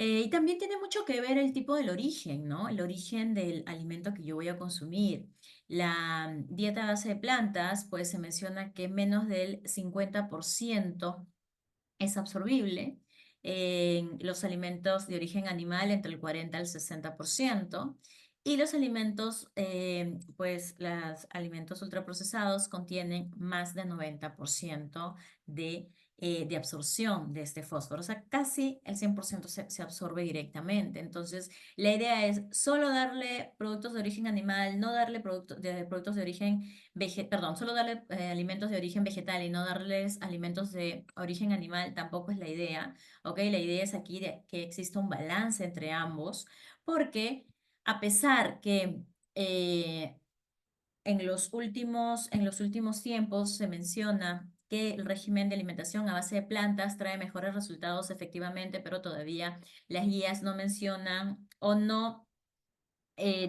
Y también tiene mucho que ver el tipo del origen, ¿no? El origen del alimento que yo voy a consumir. La dieta a base de plantas, pues se menciona que menos del 50% es absorbible. En los alimentos de origen animal, entre el 40 al 60%. Y los alimentos, pues los alimentos ultraprocesados contienen más del 90% de absorción de este fósforo. O sea, casi el 100% se absorbe directamente. Entonces, la idea es solo darle productos de origen animal, no darle productos de origen perdón, solo darle alimentos de origen vegetal y no darles alimentos de origen animal tampoco es la idea, ¿ok? La idea es aquí que exista un balance entre ambos, porque a pesar que en los últimos tiempos se menciona que el régimen de alimentación a base de plantas trae mejores resultados efectivamente, pero todavía las guías no mencionan o no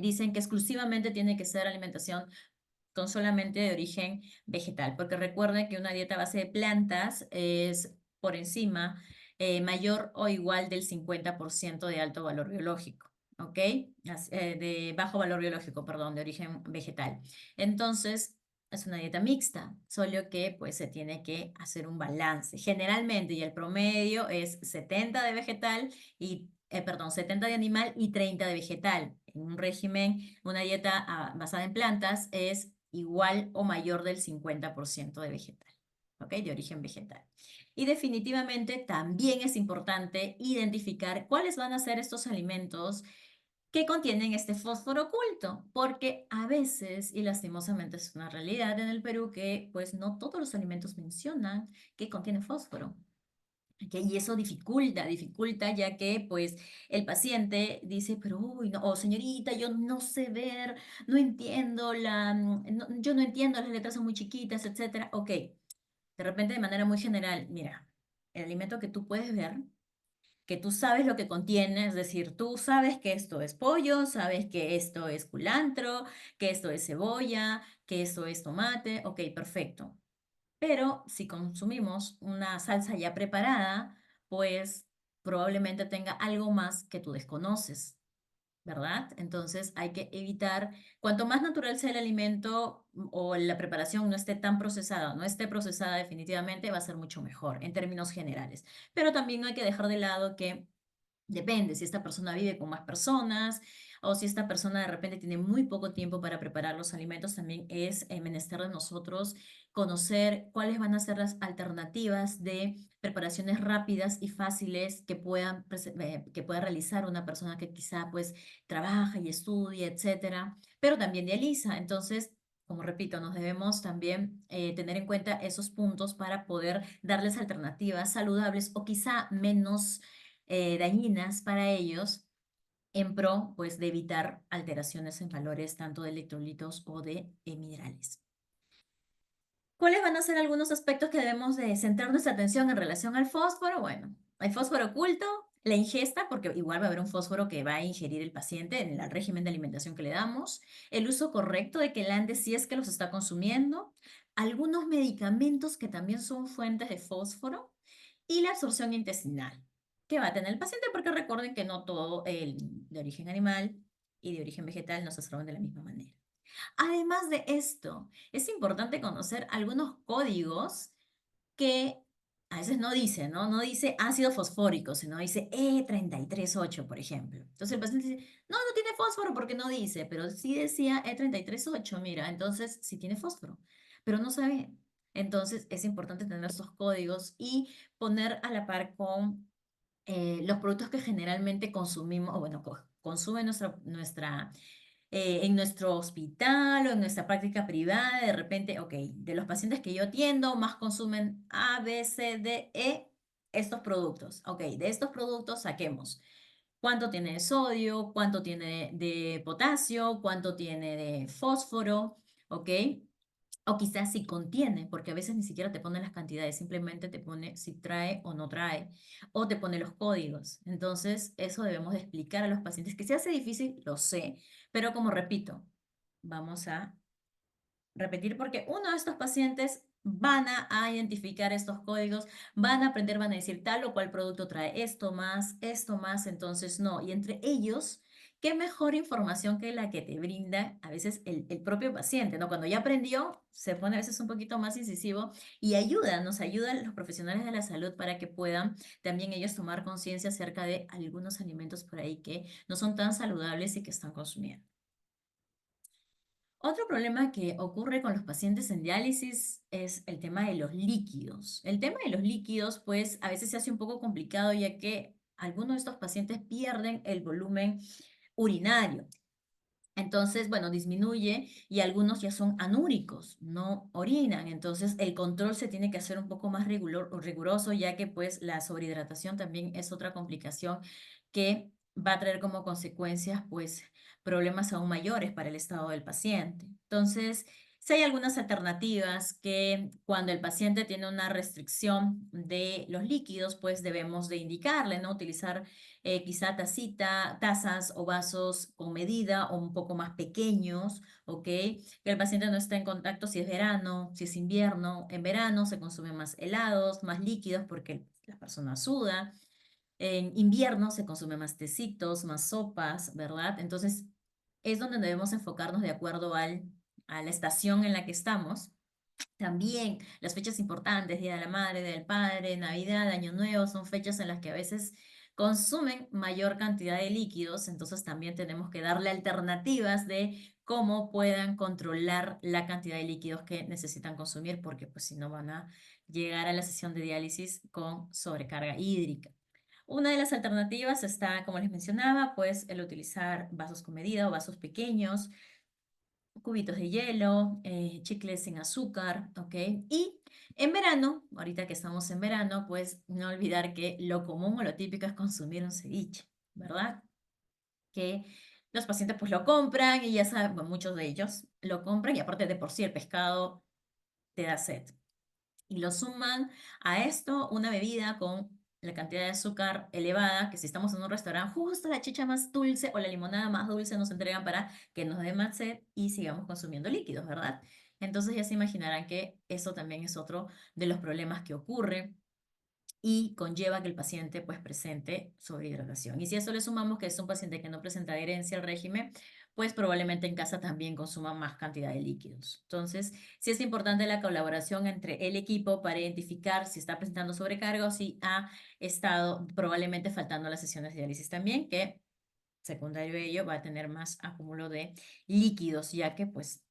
dicen que exclusivamente tiene que ser alimentación con solamente de origen vegetal, porque recuerden que una dieta a base de plantas es por encima mayor o igual del 50% de alto valor biológico, ¿ok? De bajo valor biológico, perdón, de origen vegetal. Entonces, es una dieta mixta, solo que pues se tiene que hacer un balance. Generalmente, y el promedio es 70 de vegetal y, perdón, 70 de animal y 30 de vegetal. En un régimen, una dieta basada en plantas es igual o mayor del 50% de vegetal, ¿ok? De origen vegetal. Y definitivamente también es importante identificar cuáles van a ser estos alimentos que contienen este fósforo oculto, porque a veces, y lastimosamente es una realidad en el Perú, que pues no todos los alimentos mencionan que contienen fósforo. ¿Ok? Y eso dificulta, ya que pues el paciente dice, pero uy, no, o señorita, yo no sé ver, no entiendo yo no entiendo, las letras son muy chiquitas, etcétera. Ok, de repente de manera muy general, mira, el alimento que tú puedes ver, que tú sabes lo que contiene, es decir, tú sabes que esto es pollo, sabes que esto es culantro, que esto es cebolla, que esto es tomate, ok, perfecto. Pero si consumimos una salsa ya preparada, pues probablemente tenga algo más que tú desconoces, ¿verdad? Entonces hay que evitar, cuanto más natural sea el alimento o la preparación no esté tan procesada, no esté procesada definitivamente, va a ser mucho mejor en términos generales. Pero también no hay que dejar de lado que depende si esta persona vive con más personas o si esta persona de repente tiene muy poco tiempo para preparar los alimentos, también es menester de nosotros conocer cuáles van a ser las alternativas de preparaciones rápidas y fáciles que pueda realizar una persona que quizá pues trabaja y estudia, etcétera, pero también dializa. Entonces, como repito, nos debemos también tener en cuenta esos puntos para poder darles alternativas saludables o quizá menos dañinas para ellos en pro, pues, de evitar alteraciones en valores tanto de electrolitos o de minerales. ¿Cuáles van a ser algunos aspectos que debemos de centrar nuestra atención en relación al fósforo? Bueno, el fósforo oculto, la ingesta, porque igual va a haber un fósforo que va a ingerir el paciente en el régimen de alimentación que le damos, el uso correcto de quelantes si es que los está consumiendo, algunos medicamentos que también son fuentes de fósforo y la absorción intestinal que va a tener el paciente, porque recuerden que no todo el de origen animal y de origen vegetal nos absorben de la misma manera. Además de esto, es importante conocer algunos códigos que a veces no dice, ¿no? No dice ácido fosfórico, sino dice E338, por ejemplo. Entonces el paciente dice, no, no tiene fósforo porque no dice, pero sí decía E338, mira, entonces sí tiene fósforo, pero no sabe. Entonces es importante tener estos códigos y poner a la par con los productos que generalmente consumimos, o bueno, consume en nuestro hospital o en nuestra práctica privada, de repente, ok, de los pacientes que yo atiendo, más consumen A, B, C, D, E, estos productos. Ok, de estos productos saquemos cuánto tiene de sodio, cuánto tiene de potasio, cuánto tiene de fósforo, ok. O quizás si contiene, porque a veces ni siquiera te pone las cantidades, simplemente te pone si trae o no trae, o te pone los códigos. Entonces, eso debemos de explicar a los pacientes, que se hace difícil, lo sé, pero como repito, vamos a repetir porque uno de estos pacientes van a identificar estos códigos, van a aprender, van a decir tal o cual producto trae esto más, entonces no. Y entre ellos, qué mejor información que la que te brinda a veces el propio paciente, ¿no? Cuando ya aprendió, se pone a veces un poquito más incisivo y nos ayudan los profesionales de la salud para que puedan también ellos tomar conciencia acerca de algunos alimentos por ahí que no son tan saludables y que están consumiendo. Otro problema que ocurre con los pacientes en diálisis es el tema de los líquidos. El tema de los líquidos, pues, a veces se hace un poco complicado ya que algunos de estos pacientes pierden el volumen urinario. Entonces, bueno, disminuye y algunos ya son anúricos, no orinan. Entonces, el control se tiene que hacer un poco más riguroso, ya que pues la sobrehidratación también es otra complicación que va a traer como consecuencias pues problemas aún mayores para el estado del paciente. Entonces, Si hay algunas alternativas que cuando el paciente tiene una restricción de los líquidos, pues debemos de indicarle, ¿no? Utilizar quizá tazas o vasos con medida o un poco más pequeños, ¿ok? Que el paciente no esté en contacto si es verano, si es invierno. En verano se consumen más helados, más líquidos porque la persona suda. En invierno se consume más tecitos, más sopas, ¿verdad? Entonces, es donde debemos enfocarnos de acuerdo a la estación en la que estamos. También las fechas importantes, Día de la Madre, Día del Padre, Navidad, Año Nuevo, son fechas en las que a veces consumen mayor cantidad de líquidos, entonces también tenemos que darle alternativas de cómo puedan controlar la cantidad de líquidos que necesitan consumir, porque pues si no van a llegar a la sesión de diálisis con sobrecarga hídrica. Una de las alternativas está, como les mencionaba, pues el utilizar vasos con medida o vasos pequeños, cubitos de hielo, chicles sin azúcar, ¿ok? Y en verano, ahorita que estamos en verano, pues no olvidar que lo común o lo típico es consumir un ceviche, ¿verdad? Que los pacientes pues lo compran y ya saben, bueno, muchos de ellos lo compran y aparte de por sí el pescado te da sed y lo suman a esto una bebida con la cantidad de azúcar elevada, que si estamos en un restaurante, justo la chicha más dulce o la limonada más dulce nos entregan para que nos dé más sed y sigamos consumiendo líquidos, ¿verdad? Entonces ya se imaginarán que eso también es otro de los problemas que ocurre y conlleva que el paciente pues presente sobrehidratación. Y si a eso le sumamos que es un paciente que no presenta adherencia al régimen, pues probablemente en casa también consuma más cantidad de líquidos. Entonces, sí es importante la colaboración entre el equipo para identificar si está presentando sobrecarga o si ha estado probablemente faltando las sesiones de diálisis también, que secundario a ello va a tener más acúmulo de líquidos, ya que pues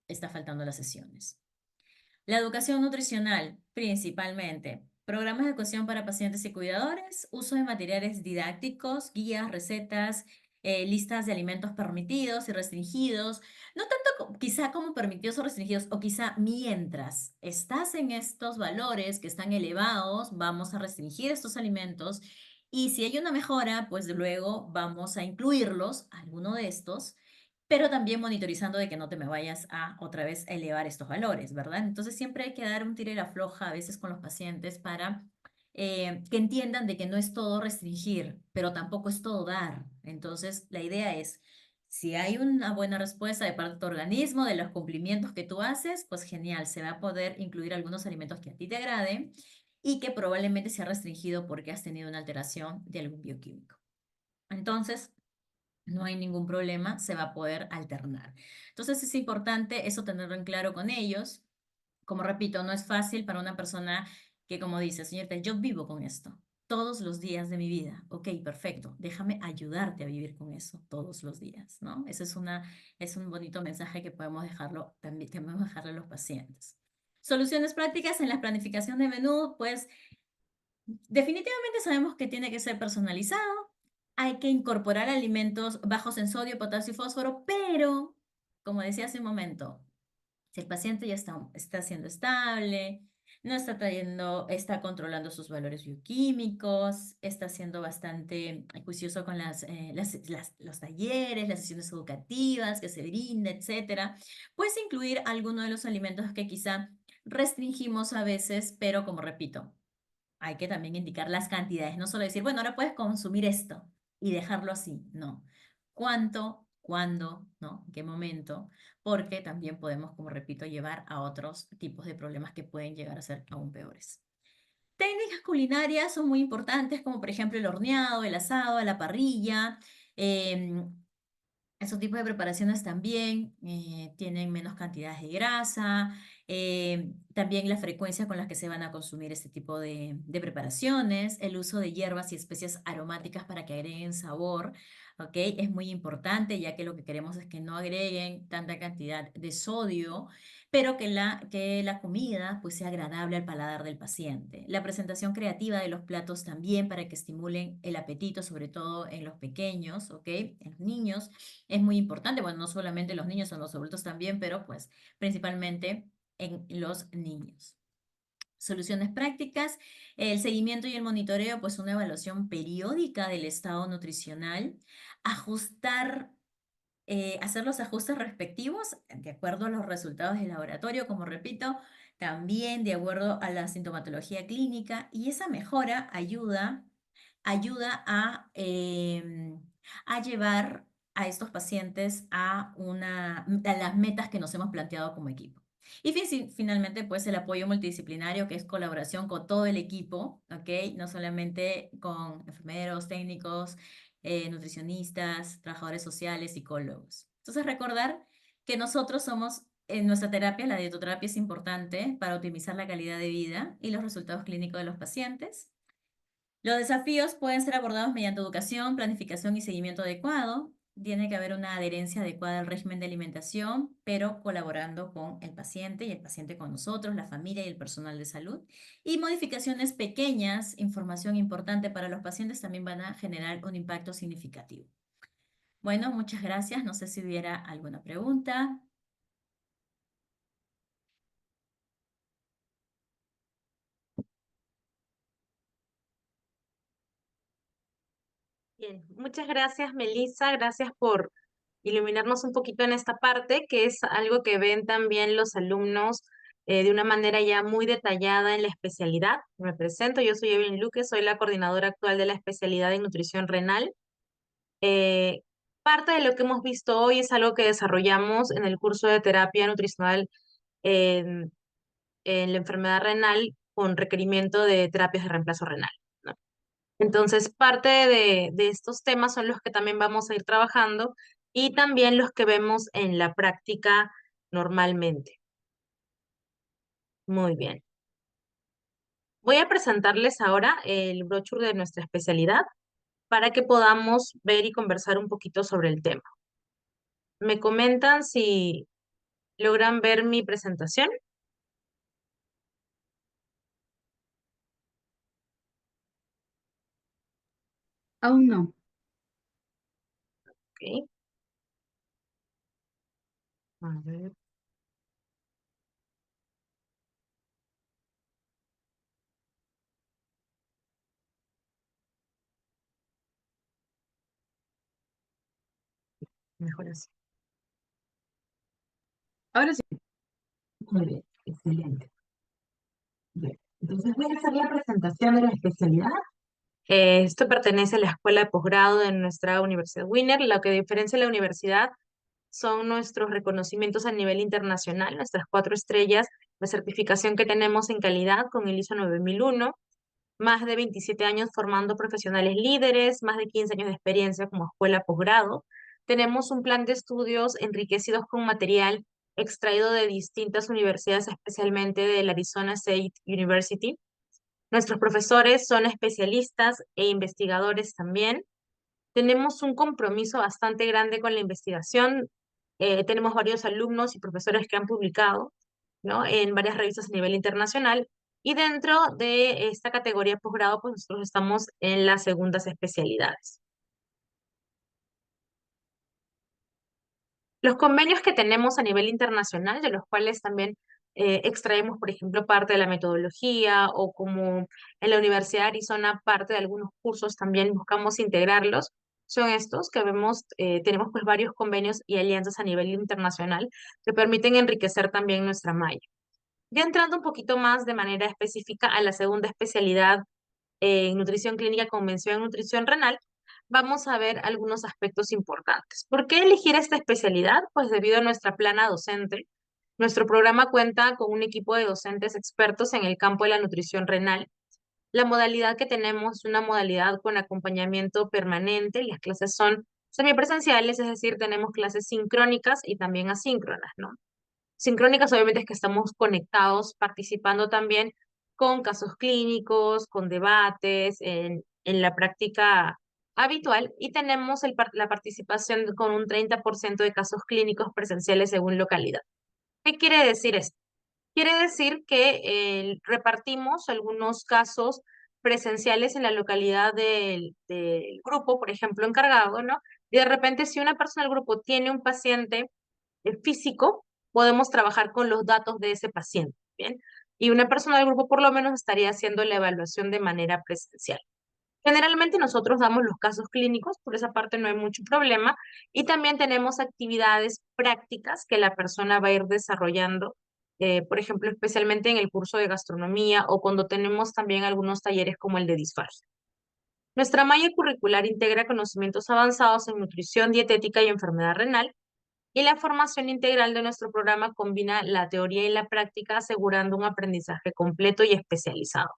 está faltando las sesiones. La educación nutricional, principalmente. Programas de educación para pacientes y cuidadores, uso de materiales didácticos, guías, recetas, listas de alimentos permitidos y restringidos. No tanto quizá como permitidos o restringidos, o quizá mientras estás en estos valores que están elevados, vamos a restringir estos alimentos. Y si hay una mejora, pues luego vamos a incluirlos, alguno de estos, pero también monitorizando de que no te me vayas a otra vez elevar estos valores, ¿verdad? Entonces siempre hay que dar un tiro y la floja a veces con los pacientes para que entiendan de que no es todo restringir, pero tampoco es todo dar. Entonces la idea es, si hay una buena respuesta de parte de tu organismo, de los cumplimientos que tú haces, pues genial, se va a poder incluir algunos alimentos que a ti te agraden y que probablemente sea restringido porque has tenido una alteración de algún bioquímico. Entonces, no hay ningún problema, se va a poder alternar. Entonces es importante eso tenerlo en claro con ellos. Como repito, no es fácil para una persona que, como dice, señorita, yo vivo con esto todos los días de mi vida. Ok, perfecto, déjame ayudarte a vivir con eso todos los días, ¿no? Ese es un bonito mensaje que podemos dejarlo, también podemos dejarle a los pacientes. Soluciones prácticas en la planificación de menú, pues definitivamente sabemos que tiene que ser personalizado, hay que incorporar alimentos bajos en sodio, potasio y fósforo, pero, como decía hace un momento, si el paciente ya está siendo estable, no está trayendo, está controlando sus valores bioquímicos, está siendo bastante juicioso con los talleres, las sesiones educativas que se brinda, etcétera, puedes incluir alguno de los alimentos que quizá restringimos a veces, pero como repito, hay que también indicar las cantidades, no solo decir, bueno, ahora puedes consumir esto y dejarlo así, no. ¿Cuánto? ¿Cuándo? ¿No? ¿En qué momento? Porque también podemos, como repito, llevar a otros tipos de problemas que pueden llegar a ser aún peores. Técnicas culinarias son muy importantes, como por ejemplo el horneado, el asado, la parrilla. em, Esos tipos de preparaciones también tienen menos cantidades de grasa, también la frecuencia con la que se van a consumir este tipo de preparaciones, el uso de hierbas y especias aromáticas para que agreguen sabor, ¿ok? Es muy importante ya que lo que queremos es que no agreguen tanta cantidad de sodio, pero que la comida pues sea agradable al paladar del paciente. La presentación creativa de los platos también para que estimulen el apetito, sobre todo en los pequeños, ¿ok? En los niños es muy importante, bueno, no solamente los niños, son los adultos también, pero pues principalmente en los niños. Soluciones prácticas, el seguimiento y el monitoreo, pues una evaluación periódica del estado nutricional, ajustar hacer los ajustes respectivos de acuerdo a los resultados del laboratorio, como repito, también de acuerdo a la sintomatología clínica, y esa mejora ayuda a llevar a estos pacientes a las metas que nos hemos planteado como equipo. Y finalmente, pues el apoyo multidisciplinario, que es colaboración con todo el equipo, ¿ok? No solamente con enfermeros, técnicos, nutricionistas, trabajadores sociales, psicólogos. Entonces, recordar que nosotros somos, en nuestra terapia, la dietoterapia es importante para optimizar la calidad de vida y los resultados clínicos de los pacientes. Los desafíos pueden ser abordados mediante educación, planificación y seguimiento adecuado. Tiene que haber una adherencia adecuada al régimen de alimentación, pero colaborando con el paciente y el paciente con nosotros, la familia y el personal de salud. Y modificaciones pequeñas, información importante para los pacientes, también van a generar un impacto significativo. Bueno, muchas gracias. No sé si hubiera alguna pregunta. Bien, muchas gracias, Melissa. Gracias por iluminarnos un poquito en esta parte, que es algo que ven también los alumnos de una manera ya muy detallada en la especialidad. Me presento, yo soy Evelyn Luque, soy la coordinadora actual de la especialidad en nutrición renal. Eh, Parte de lo que hemos visto hoy es algo que desarrollamos en el curso de terapia nutricional en, en la enfermedad renal con requerimiento de terapias de reemplazo renal, ¿no? Entonces, parte de estos temas son los que también vamos a ir trabajando y también los que vemos en la práctica normalmente. Muy bien. Voy a presentarles ahora el brochure de nuestra especialidad para que podamos ver y conversar un poquito sobre el tema. ¿Me comentan si logran ver mi presentación? Aún no. Ok. A ver. Mejor así. Ahora sí. Muy bien, excelente. Bien. Entonces voy a hacer la presentación de la especialidad. Esto pertenece a la escuela de posgrado de nuestra Universidad Winner. Lo que diferencia la universidad son nuestros reconocimientos a nivel internacional, nuestras 4 estrellas, la certificación que tenemos en calidad con el ISO 9001, más de 27 años formando profesionales líderes, más de 15 años de experiencia como escuela posgrado. Tenemos un plan de estudios enriquecidos con material extraído de distintas universidades, especialmente de la Arizona State University. Nuestros profesores son especialistas e investigadores también. Tenemos un compromiso bastante grande con la investigación. Tenemos varios alumnos y profesores que han publicado, ¿no?, en varias revistas a nivel internacional. Y dentro de esta categoría posgrado, pues nosotros estamos en las segundas especialidades. Los convenios que tenemos a nivel internacional, de los cuales también extraemos, por ejemplo, parte de la metodología, o como en la Universidad de Arizona, parte de algunos cursos también buscamos integrarlos, son estos que vemos. Tenemos pues varios convenios y alianzas a nivel internacional que permiten enriquecer también nuestra malla. Ya entrando un poquito más de manera específica a la segunda especialidad en nutrición clínica con mención en nutrición renal, vamos a ver algunos aspectos importantes. ¿Por qué elegir esta especialidad? Pues debido a nuestra plana docente. Nuestro programa cuenta con un equipo de docentes expertos en el campo de la nutrición renal. La modalidad que tenemos es una modalidad con acompañamiento permanente. Las clases son semipresenciales, es decir, tenemos clases sincrónicas y también asíncronas, ¿no? Sincrónicas obviamente es que estamos conectados, participando también con casos clínicos, con debates, en la práctica habitual, y tenemos la participación con un 30% de casos clínicos presenciales según localidad. ¿Qué quiere decir esto? Quiere decir que repartimos algunos casos presenciales en la localidad del grupo, por ejemplo, encargado, ¿no? Y de repente, si una persona del grupo tiene un paciente físico, podemos trabajar con los datos de ese paciente, ¿bien? Y una persona del grupo por lo menos estaría haciendo la evaluación de manera presencial. Generalmente nosotros damos los casos clínicos, por esa parte no hay mucho problema, y también tenemos actividades prácticas que la persona va a ir desarrollando, por ejemplo, especialmente en el curso de gastronomía o cuando tenemos también algunos talleres como el de disfagia. Nuestra malla curricular integra conocimientos avanzados en nutrición, dietética y enfermedad renal, y la formación integral de nuestro programa combina la teoría y la práctica, asegurando un aprendizaje completo y especializado.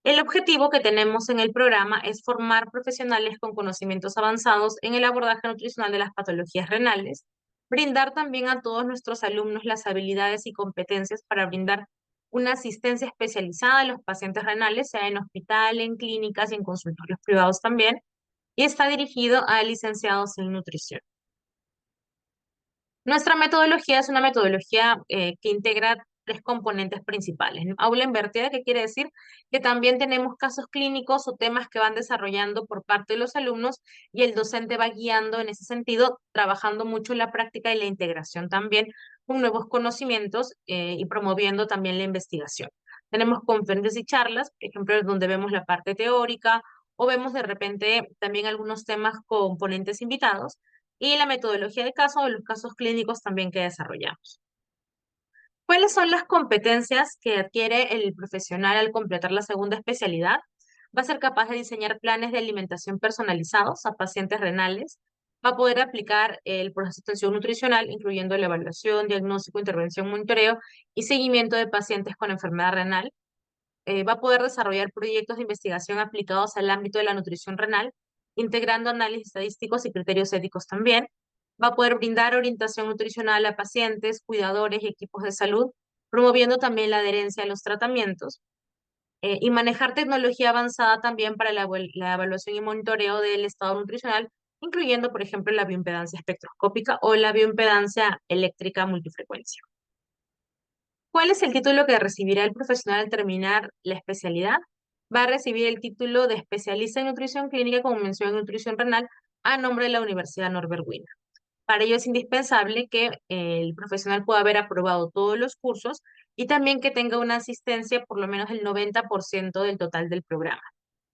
El objetivo que tenemos en el programa es formar profesionales con conocimientos avanzados en el abordaje nutricional de las patologías renales, brindar también a todos nuestros alumnos las habilidades y competencias para brindar una asistencia especializada a los pacientes renales, sea en hospital, en clínicas y en consultorios privados también, y está dirigido a licenciados en nutrición. Nuestra metodología es una metodología que integra tres componentes principales, ¿no? Aula invertida, que quiere decir que también tenemos casos clínicos o temas que van desarrollando por parte de los alumnos y el docente va guiando en ese sentido, trabajando mucho la práctica y la integración también con nuevos conocimientos y promoviendo también la investigación. Tenemos conferencias y charlas, por ejemplo, donde vemos la parte teórica o vemos de repente también algunos temas con ponentes invitados y la metodología de caso o los casos clínicos también que desarrollamos. ¿Cuáles son las competencias que adquiere el profesional al completar la segunda especialidad? Va a ser capaz de diseñar planes de alimentación personalizados a pacientes renales, va a poder aplicar el proceso de atención nutricional, incluyendo la evaluación, diagnóstico, intervención, monitoreo y seguimiento de pacientes con enfermedad renal. Va a poder desarrollar proyectos de investigación aplicados al ámbito de la nutrición renal, integrando análisis estadísticos y criterios éticos también. Va a poder brindar orientación nutricional a pacientes, cuidadores y equipos de salud, promoviendo también la adherencia a los tratamientos. Y manejar tecnología avanzada también para la evaluación y monitoreo del estado nutricional, incluyendo, por ejemplo, la bioimpedancia espectroscópica o la bioimpedancia eléctrica multifrecuencia. ¿Cuál es el título que recibirá el profesional al terminar la especialidad? Va a recibir el título de especialista en nutrición clínica con mención en nutrición renal a nombre de la Universidad Norbert Wiener. Para ello es indispensable que el profesional pueda haber aprobado todos los cursos y también que tenga una asistencia por lo menos del 90% del total del programa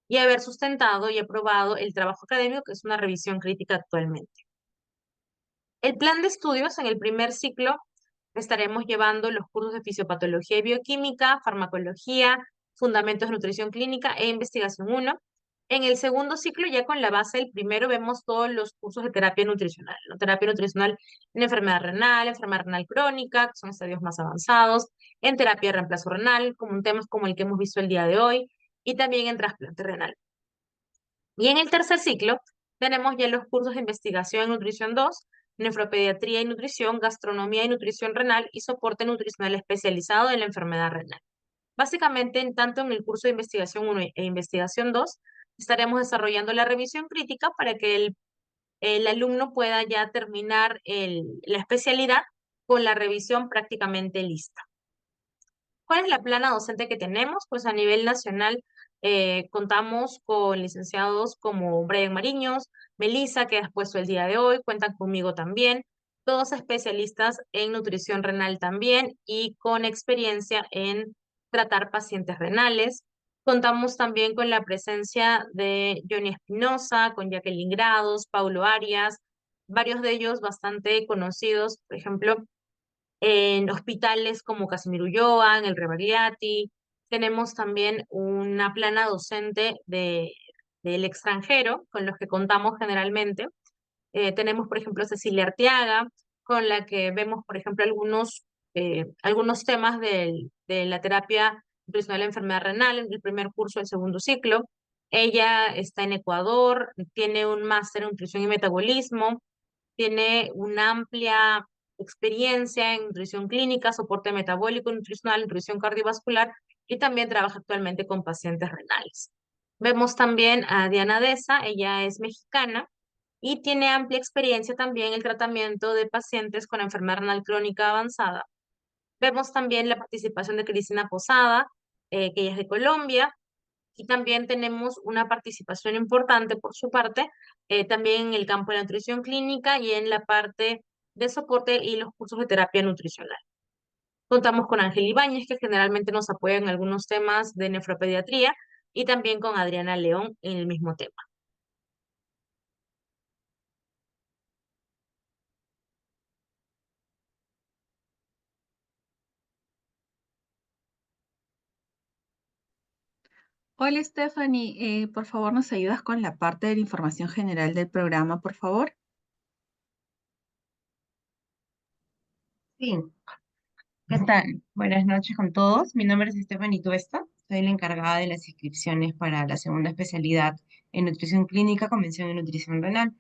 y haber sustentado y aprobado el trabajo académico, que es una revisión crítica actualmente. El plan de estudios en el primer ciclo estaremos llevando los cursos de fisiopatología y bioquímica, farmacología, fundamentos de nutrición clínica e investigación 1. En el segundo ciclo, ya con la base del primero, vemos todos los cursos de terapia nutricional, ¿no? Terapia nutricional en enfermedad renal crónica, que son estadios más avanzados, en terapia de reemplazo renal, como un tema como el que hemos visto el día de hoy, y también en trasplante renal. Y en el tercer ciclo tenemos ya los cursos de investigación en nutrición 2, nefropediatría y nutrición, gastronomía y nutrición renal y soporte nutricional especializado en la enfermedad renal. Básicamente, tanto en el curso de investigación 1 e investigación 2, estaremos desarrollando la revisión crítica para que el alumno pueda ya terminar la especialidad con la revisión prácticamente lista. ¿Cuál es la plana docente que tenemos? Pues a nivel nacional contamos con licenciados como Brian Mariños, Melissa, que has puesto el día de hoy, cuentan conmigo también, todos especialistas en nutrición renal también y con experiencia en tratar pacientes renales. Contamos también con la presencia de Johnny Espinosa, con Jacqueline Grados, Paulo Arias, varios de ellos bastante conocidos, por ejemplo, en hospitales como Casimiro Ulloa, en el Rebagliati. Tenemos también una plana docente del extranjero, con los que contamos generalmente. Tenemos, por ejemplo, Cecilia Arteaga, con la que vemos, por ejemplo, algunos temas de la terapia nutricional de la enfermedad renal en el primer curso del segundo ciclo. Ella está en Ecuador, tiene un máster en nutrición y metabolismo, tiene una amplia experiencia en nutrición clínica, soporte metabólico, nutricional, nutrición cardiovascular y también trabaja actualmente con pacientes renales. Vemos también a Diana Deza, ella es mexicana y tiene amplia experiencia también en el tratamiento de pacientes con enfermedad renal crónica avanzada. Vemos también la participación de Cristina Posada, que ella es de Colombia, y también tenemos una participación importante por su parte, también en el campo de la nutrición clínica y en la parte de soporte y los cursos de terapia nutricional. Contamos con Ángel Ibáñez, que generalmente nos apoya en algunos temas de nefropediatría, y también con Adriana León en el mismo tema. Hola Stephanie, por favor nos ayudas con la parte de la información general del programa, por favor. Sí, ¿qué tal? Buenas noches con todos. Mi nombre es Stephanie Tuesta. Soy la encargada de las inscripciones para la segunda especialidad en nutrición clínica, convención en nutrición renal.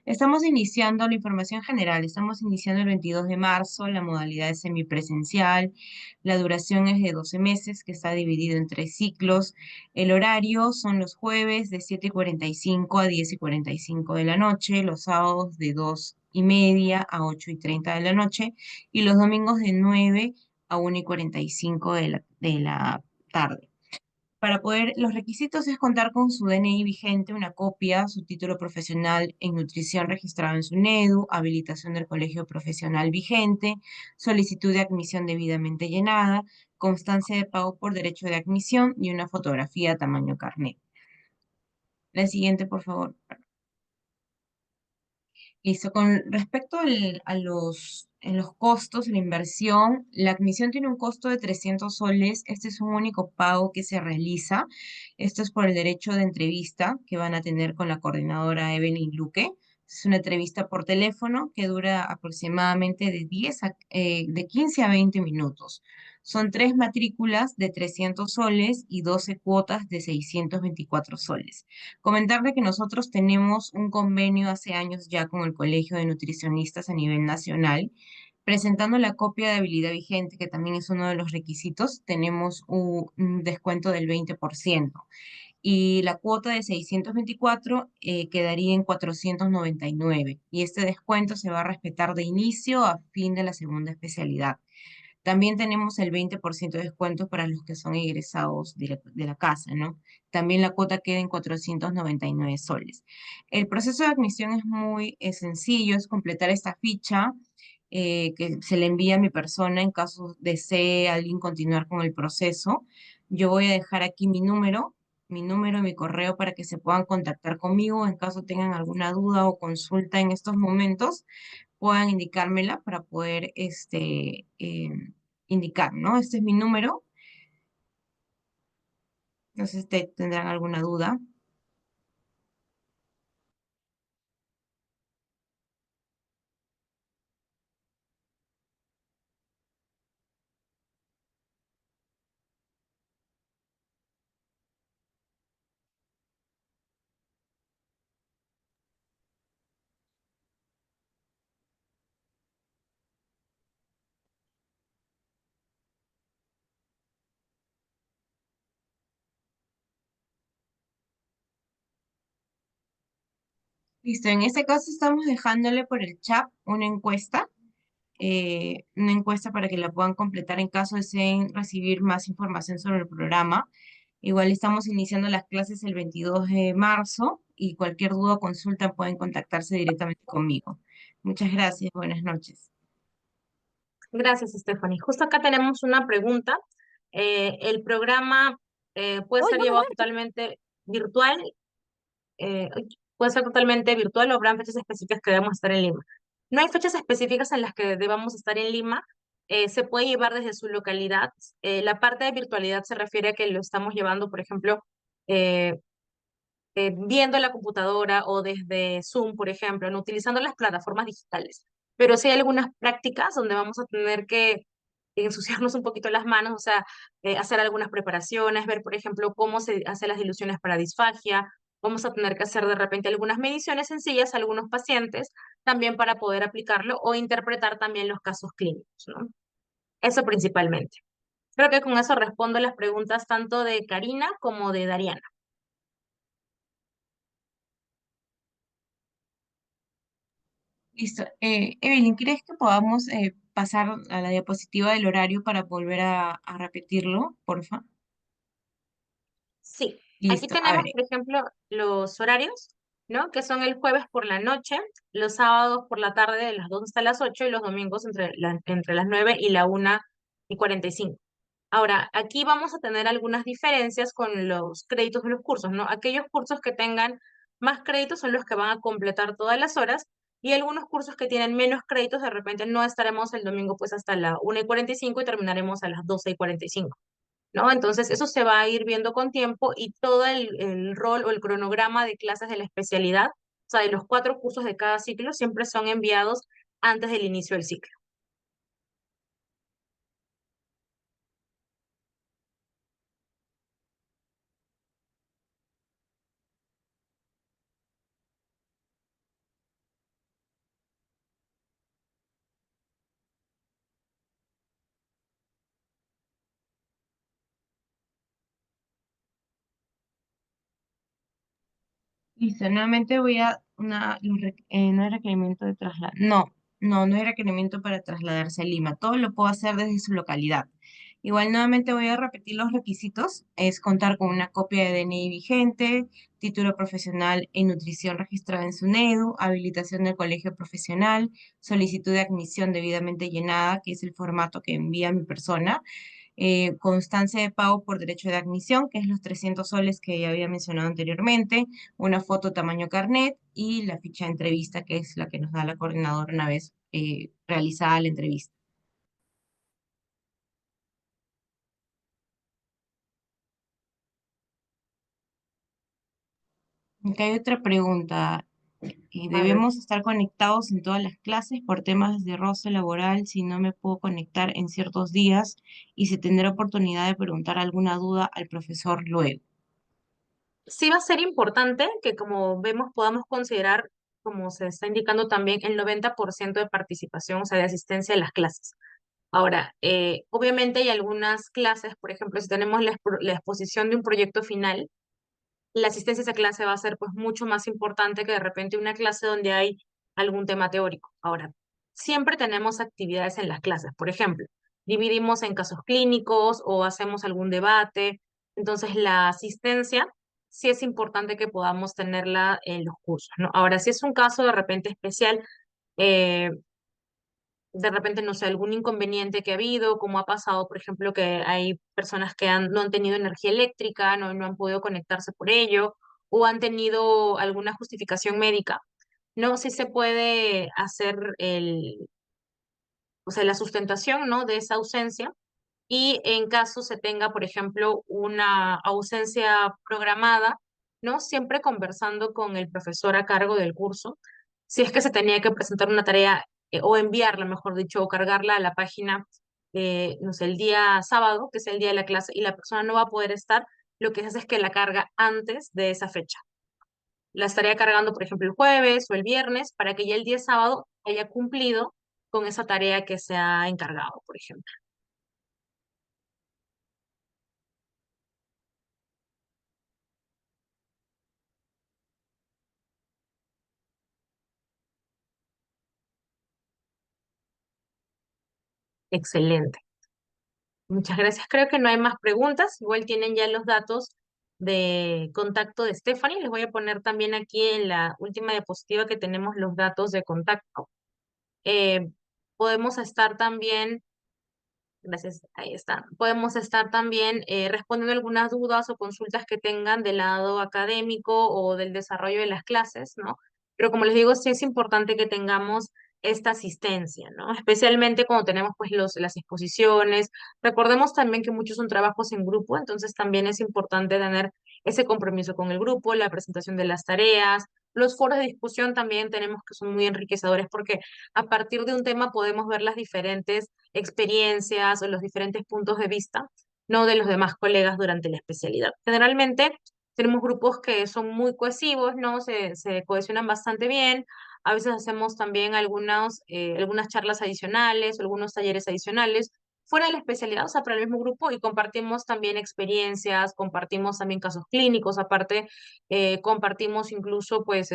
Estamos iniciando la información general. Estamos iniciando el 22 de marzo. La modalidad es semipresencial. La duración es de 12 meses, que está dividido en 3 ciclos. El horario son los jueves de 7:45 a 10:45 de la noche, los sábados de 2:30 a 8:30 de la noche y los domingos de 9 a 1:45 de la tarde. Los requisitos es contar con su DNI vigente, una copia, su título profesional en nutrición registrado en SUNEDU, habilitación del colegio profesional vigente, solicitud de admisión debidamente llenada, constancia de pago por derecho de admisión y una fotografía tamaño carnet. La siguiente, por favor. Listo, con respecto en los costos, la inversión, la admisión tiene un costo de 300 soles. Este es un único pago que se realiza. Esto es por el derecho de entrevista que van a tener con la coordinadora Evelyn Luque. Es una entrevista por teléfono que dura aproximadamente de 15 a 20 minutos. Son 3 matrículas de 300 soles y 12 cuotas de 624 soles. Comentarle que nosotros tenemos un convenio hace años ya con el Colegio de Nutricionistas a nivel nacional. Presentando la copia de habilidad vigente, que también es uno de los requisitos, tenemos un descuento del 20%. Y la cuota de 624 quedaría en 499. Y este descuento se va a respetar de inicio a fin de la segunda especialidad. También tenemos el 20% de descuento para los que son egresados de la casa, ¿no? También la cuota queda en 499 soles. El proceso de admisión es muy sencillo, es completar esta ficha que se le envía a mi persona en caso desee alguien continuar con el proceso. Yo voy a dejar aquí mi correo para que se puedan contactar conmigo en caso tengan alguna duda o consulta en estos momentos puedan indicármela para poder indicar, ¿no? Este es mi número. No sé si tendrán alguna duda. Listo, en este caso estamos dejándole por el chat una encuesta para que la puedan completar en caso deseen recibir más información sobre el programa. Igual estamos iniciando las clases el 22 de marzo y cualquier duda o consulta pueden contactarse directamente conmigo. Muchas gracias, buenas noches. Gracias, Stephanie. Justo acá tenemos una pregunta. El programa puede ser llevado totalmente virtual, puede ser totalmente virtual o habrán fechas específicas que debemos estar en Lima. No hay fechas específicas en las que debamos estar en Lima. Se puede llevar desde su localidad. La parte de virtualidad se refiere a que lo estamos llevando, por ejemplo, eh, viendo la computadora o desde Zoom, por ejemplo, ¿no? Utilizando las plataformas digitales. Pero sí hay algunas prácticas donde vamos a tener que ensuciarnos un poquito las manos, o sea, hacer algunas preparaciones, ver, por ejemplo, cómo se hacen las diluciones para disfagia. Vamos a tener que hacer de repente algunas mediciones sencillas a algunos pacientes, también para poder aplicarlo o interpretar también los casos clínicos, ¿no? Eso principalmente. Creo que con eso respondo las preguntas tanto de Karina como de Dariana. Listo. Evelyn, ¿crees que podamos pasar a la diapositiva del horario para volver a repetirlo, porfa? Sí, aquí Listo. A tenemos, ver, por ejemplo, los horarios, ¿no? Que son el jueves por la noche, los sábados por la tarde de las 2 hasta las 8 y los domingos entre las 9 y la 1:45. Ahora, aquí vamos a tener algunas diferencias con los créditos de los cursos, ¿no? Aquellos cursos que tengan más créditos son los que van a completar todas las horas y algunos cursos que tienen menos créditos, de repente no estaremos el domingo pues hasta la 1:45 y terminaremos a las 12:45, ¿no? Entonces, eso se va a ir viendo con tiempo y todo el rol o el cronograma de clases de la especialidad, o sea, de los 4 cursos de cada ciclo, siempre son enviados antes del inicio del ciclo. Listo, nuevamente voy a no hay requerimiento de traslado. No hay requerimiento para trasladarse a Lima. Todo lo puedo hacer desde su localidad. Igual nuevamente voy a repetir los requisitos. Es contar con una copia de DNI vigente, título profesional en nutrición registrada en SUNEDU, habilitación del colegio profesional, solicitud de admisión debidamente llenada, que es el formato que envía mi persona, constancia de pago por derecho de admisión, que es los 300 soles que ya había mencionado anteriormente, una foto tamaño carnet y la ficha de entrevista, que es la que nos da la coordinadora una vez realizada la entrevista. Acá hay otra pregunta. A ver. ¿Debemos estar conectados en todas las clases por temas de roce laboral si no me puedo conectar en ciertos días y si tendré oportunidad de preguntar alguna duda al profesor luego? Sí va a ser importante que, como vemos, podamos considerar, como se está indicando también, el 90% de participación, o sea, de asistencia a las clases. Ahora, obviamente hay algunas clases, por ejemplo, si tenemos la exposición de un proyecto final, la asistencia a esa clase va a ser pues mucho más importante que de repente una clase donde hay algún tema teórico. Ahora, siempre tenemos actividades en las clases, por ejemplo, dividimos en casos clínicos o hacemos algún debate. Entonces, la asistencia sí es importante que podamos tenerla en los cursos, ¿no? Ahora, si es un caso de repente especial, eh, de repente, no sé, algún inconveniente que ha habido, como ha pasado, por ejemplo, que hay personas que no han tenido energía eléctrica, no han podido conectarse por ello, o han tenido alguna justificación médica, no, sí se puede hacer o sea, la sustentación, ¿no? De esa ausencia. Y en caso se tenga, por ejemplo, una ausencia programada, ¿no? Siempre conversando con el profesor a cargo del curso, si es que se tenía que presentar una tarea o enviarla, mejor dicho, o cargarla a la página, no sé, el día sábado, que es el día de la clase, y la persona no va a poder estar, lo que se hace es que la carga antes de esa fecha. La estaría cargando, por ejemplo, el jueves o el viernes, para que ya el día sábado haya cumplido con esa tarea que se ha encargado, por ejemplo. Excelente. Muchas gracias. Creo que no hay más preguntas. Igual tienen ya los datos de contacto de Stephanie. Les voy a poner también aquí en la última diapositiva que tenemos los datos de contacto. Eh, Podemos estar también, gracias, ahí está. Podemos estar también respondiendo algunas dudas o consultas que tengan del lado académico o del desarrollo de las clases, ¿no? Pero como les digo, sí es importante que tengamos esta asistencia, ¿no? Especialmente cuando tenemos pues las exposiciones. Recordemos también que muchos son trabajos en grupo, entonces también es importante tener ese compromiso con el grupo, la presentación de las tareas. Los foros de discusión también tenemos que son muy enriquecedores porque a partir de un tema podemos ver las diferentes experiencias o los diferentes puntos de vista, no de los demás colegas durante la especialidad. Generalmente tenemos grupos que son muy cohesivos, ¿no? Se cohesionan bastante bien. A veces hacemos también algunas charlas adicionales, algunos talleres adicionales fuera de la especialidad, o sea, para el mismo grupo y compartimos también experiencias, compartimos también casos clínicos, aparte compartimos incluso pues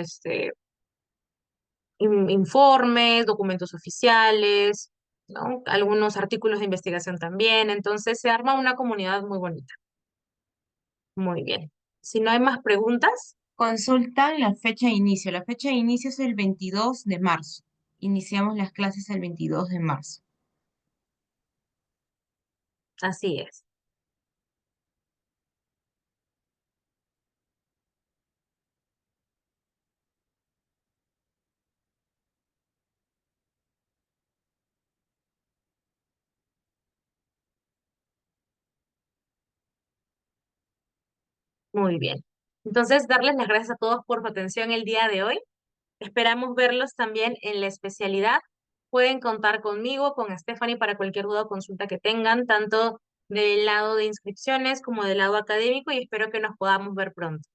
informes, documentos oficiales, ¿no? Algunos artículos de investigación también. Entonces se arma una comunidad muy bonita. Muy bien. Si no hay más preguntas, Consultan la fecha de inicio. La fecha de inicio es el 22 de marzo. Iniciamos las clases el 22 de marzo. así es. Muy bien. Entonces, darles las gracias a todos por su atención el día de hoy. Esperamos verlos también en la especialidad. Pueden contar conmigo, con Stephanie, para cualquier duda o consulta que tengan, tanto del lado de inscripciones como del lado académico, y espero que nos podamos ver pronto.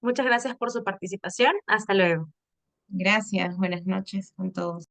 Muchas gracias por su participación. Hasta luego. Gracias, buenas noches con todos.